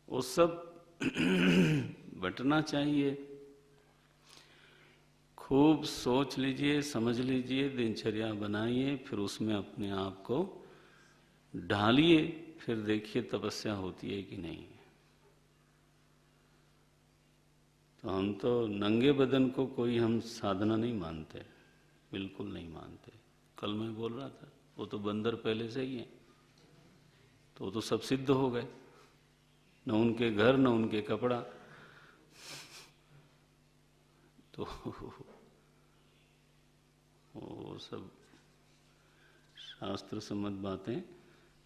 वो सब बंटना चाहिए। खूब सोच लीजिए, समझ लीजिए, दिनचर्या बनाइए, फिर उसमें अपने आप को ढालिए, फिर देखिए तपस्या होती है कि नहीं। तो हम तो नंगे बदन को कोई हम साधना नहीं मानते, बिल्कुल नहीं मानते। कल मैं बोल रहा था, वो तो बंदर पहले से ही है, तो वो तो सब सिद्ध हो गए, न उनके घर न उनके कपड़ा, तो वो सब शास्त्र सम्मत बातें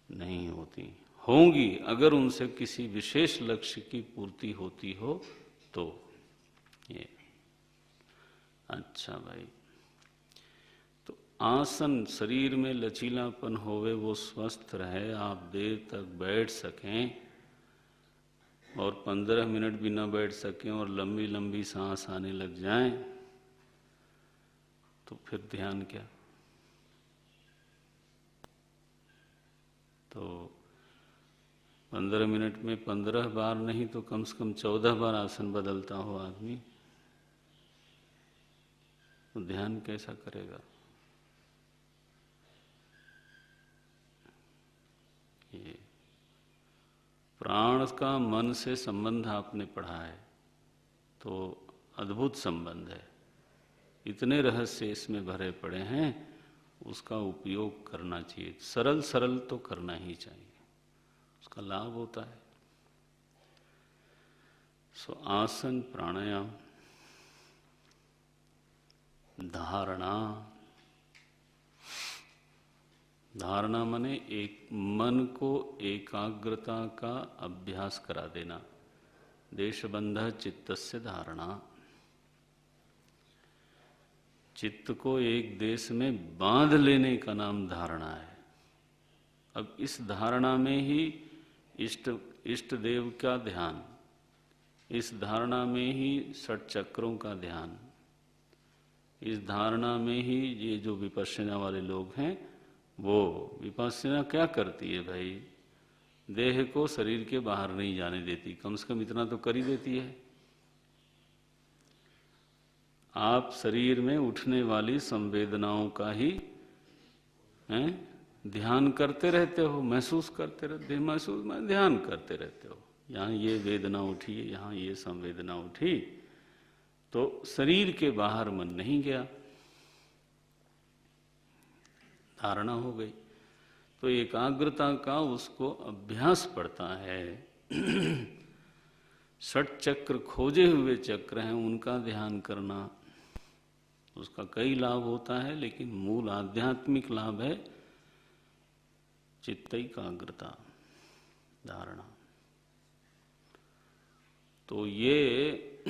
नहीं होती। होंगी अगर उनसे किसी विशेष लक्ष्य की पूर्ति होती हो तो। ये अच्छा भाई, तो आसन, शरीर में लचीलापन होवे, वो स्वस्थ रहे, आप देर तक बैठ सकें, और 15 मिनट भी ना बैठ सकें और लंबी लंबी सांस आने लग जाएं, तो फिर ध्यान क्या? तो 15 मिनट में 15 बार नहीं तो कम से कम 14 बार आसन बदलता हो आदमी, तो ध्यान कैसा करेगा? ये प्राण का मन से संबंध आपने पढ़ा है, तो अद्भुत संबंध है, इतने रहस्य इसमें भरे पड़े हैं, उसका उपयोग करना चाहिए। सरल सरल तो करना ही चाहिए, उसका लाभ होता है। सो आसन, प्राणायाम, धारणा, धारणा माने एक मन को एकाग्रता का अभ्यास करा देना। देशबंध चित्तस्य धारणा, चित्त को एक देश में बांध लेने का नाम धारणा है। अब इस धारणा में ही इष्ट देव का ध्यान, इस धारणा में ही षट चक्रों का ध्यान, इस धारणा में ही ये जो विपश्यना वाले लोग हैं, वो विपश्यना क्या करती है भाई? देह को शरीर के बाहर नहीं जाने देती, कम से कम इतना तो कर ही देती है। आप शरीर में उठने वाली संवेदनाओं का ही ध्यान करते रहते हो, महसूस करते रहते, महसूस में ध्यान करते रहते हो। यहाँ ये वेदना उठी, यहाँ ये संवेदना उठी, तो शरीर के बाहर मन नहीं गया, धारणा हो गई। तो एकाग्रता का उसको अभ्यास पड़ता है। षट चक्र खोजे हुए चक्र हैं, उनका ध्यान करना, उसका कई लाभ होता है, लेकिन मूल आध्यात्मिक लाभ है चित्त एकाग्रता, धारणा। तो ये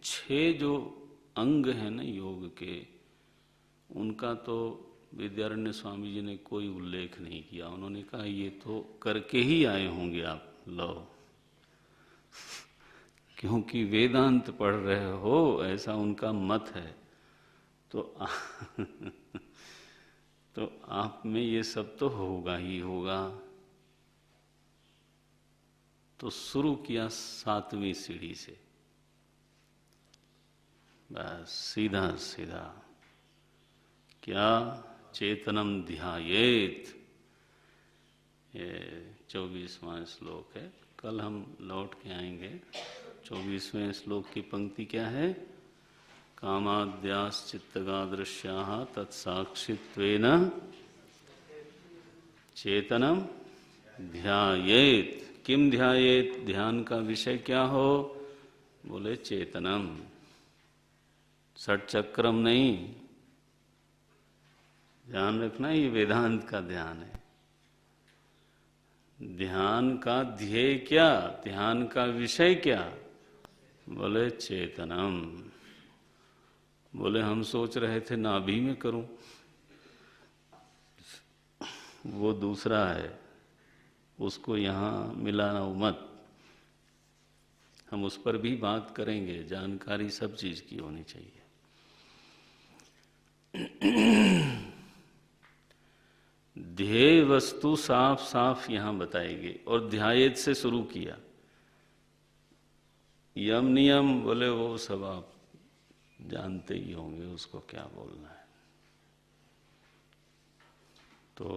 6 जो अंग हैं ना योग के, उनका तो विद्यारण्य स्वामी जी ने कोई उल्लेख नहीं किया। उन्होंने कहा ये तो करके ही आए होंगे आप, लो, क्योंकि वेदांत पढ़ रहे हो, ऐसा उनका मत है। तो आप में ये सब तो होगा ही होगा। तो शुरू किया 7वीं सीढ़ी से, बस सीधा सीधा क्या? चेतनम ध्यायेत, ये 24वां श्लोक है। कल हम लौट के आएंगे। 24वें श्लोक की पंक्ति क्या है? कामाद्याश्चित्तगादृश्याः तत्साक्षित्वेन चेतनम ध्यायेत। किम ध्यायेत? ध्यान का विषय क्या हो? बोले चेतनम, षट चक्रम नहीं। ध्यान रखना, ये वेदांत का ध्यान है। ध्यान का ध्येय क्या? ध्यान का विषय क्या? बोले चेतनम। बोले हम सोच रहे थे नाभि में करूं, वो दूसरा है, उसको यहाँ मिलाना मत। हम उस पर भी बात करेंगे। जानकारी सब चीज की होनी चाहिए। ध्येय वस्तु साफ साफ यहां बताई गई, और ध्यायेत से शुरू किया। यम नियम बोले वो सब आप जानते ही होंगे, उसको क्या बोलना है। तो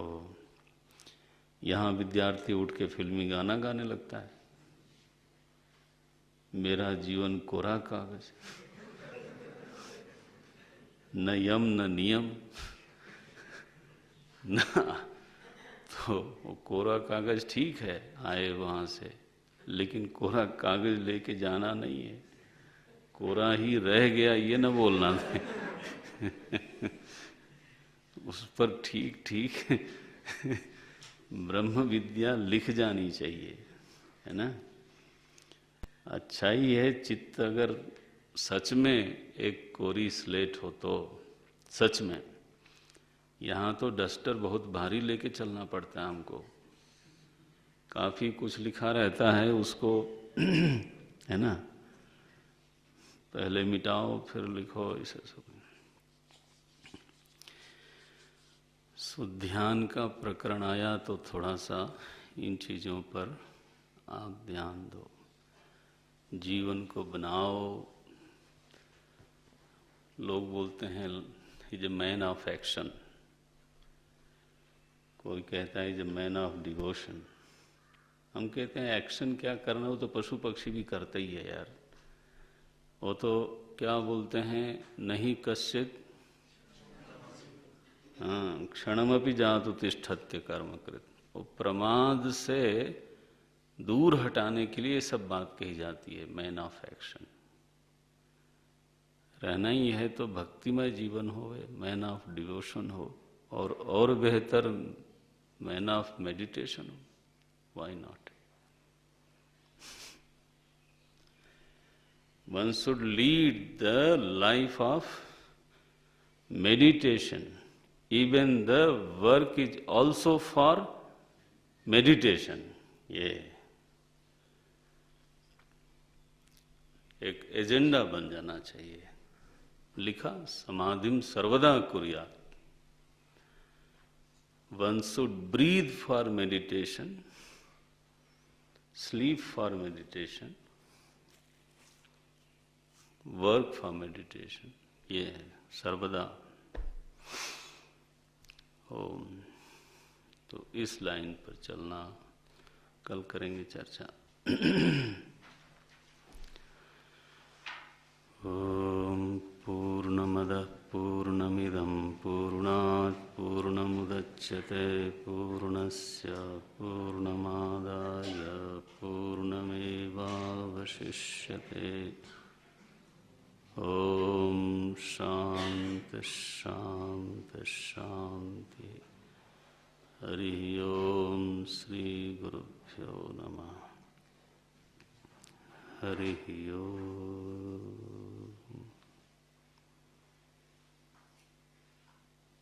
यहां विद्यार्थी उठ के फिल्मी गाना गाने लगता है, मेरा जीवन कोरा कागज, न यम न नियम ना। तो वो कोरा कागज ठीक है, आए वहां से, लेकिन कोरा कागज लेके जाना नहीं है। कोरा ही रह गया ये न बोलना उस पर ठीक ठीक ब्रह्म विद्या लिख जानी चाहिए, है ना। अच्छा ही है चित्त अगर सच में एक कोरी स्लेट हो तो। सच में यहाँ तो डस्टर बहुत भारी लेके चलना पड़ता है हमको। काफी कुछ लिखा रहता है उसको है ना, पहले मिटाओ फिर लिखो, इसे सब। सो ध्यान का प्रकरण आया तो थोड़ा सा इन चीज़ों पर आप ध्यान दो, जीवन को बनाओ। लोग बोलते हैं is a man of action, कोई कहता है is a man of devotion. हम कहते हैं एक्शन क्या करना, वो तो पशु पक्षी भी करते ही है यार। वो तो क्या बोलते हैं, नहीं कश्चित हाँ क्षणमपि जातु तिष्ठत्य कर्मकृत। वो प्रमाद से दूर हटाने के लिए सब बात कही जाती है, मैन ऑफ एक्शन। रहना ही है तो भक्तिमय जीवन हो, मैन ऑफ डिवोशन हो, और बेहतर मैन ऑफ मेडिटेशन हो, why not. One should lead the life of meditation, even the work is also for meditation. ये एक एजेंडा बन जाना चाहिए। लिखा समाधिम सर्वदा कुर्यात्। One should breathe for meditation, sleep for meditation, work for meditation. ये है सर्वदा। ओम। तो इस लाइन पर चलना, कल करेंगे चर्चा। ओम पूर्णमदः पूर्णमिदं पूर्णात् पूर्णमुदच्यते पूर्णस्य पूर्णमादाय पूर्णमेवावशिष्यते। ओम शांति शांति शांति। हरि ओम श्री गुरुभ्यो नमः। हरि ओम।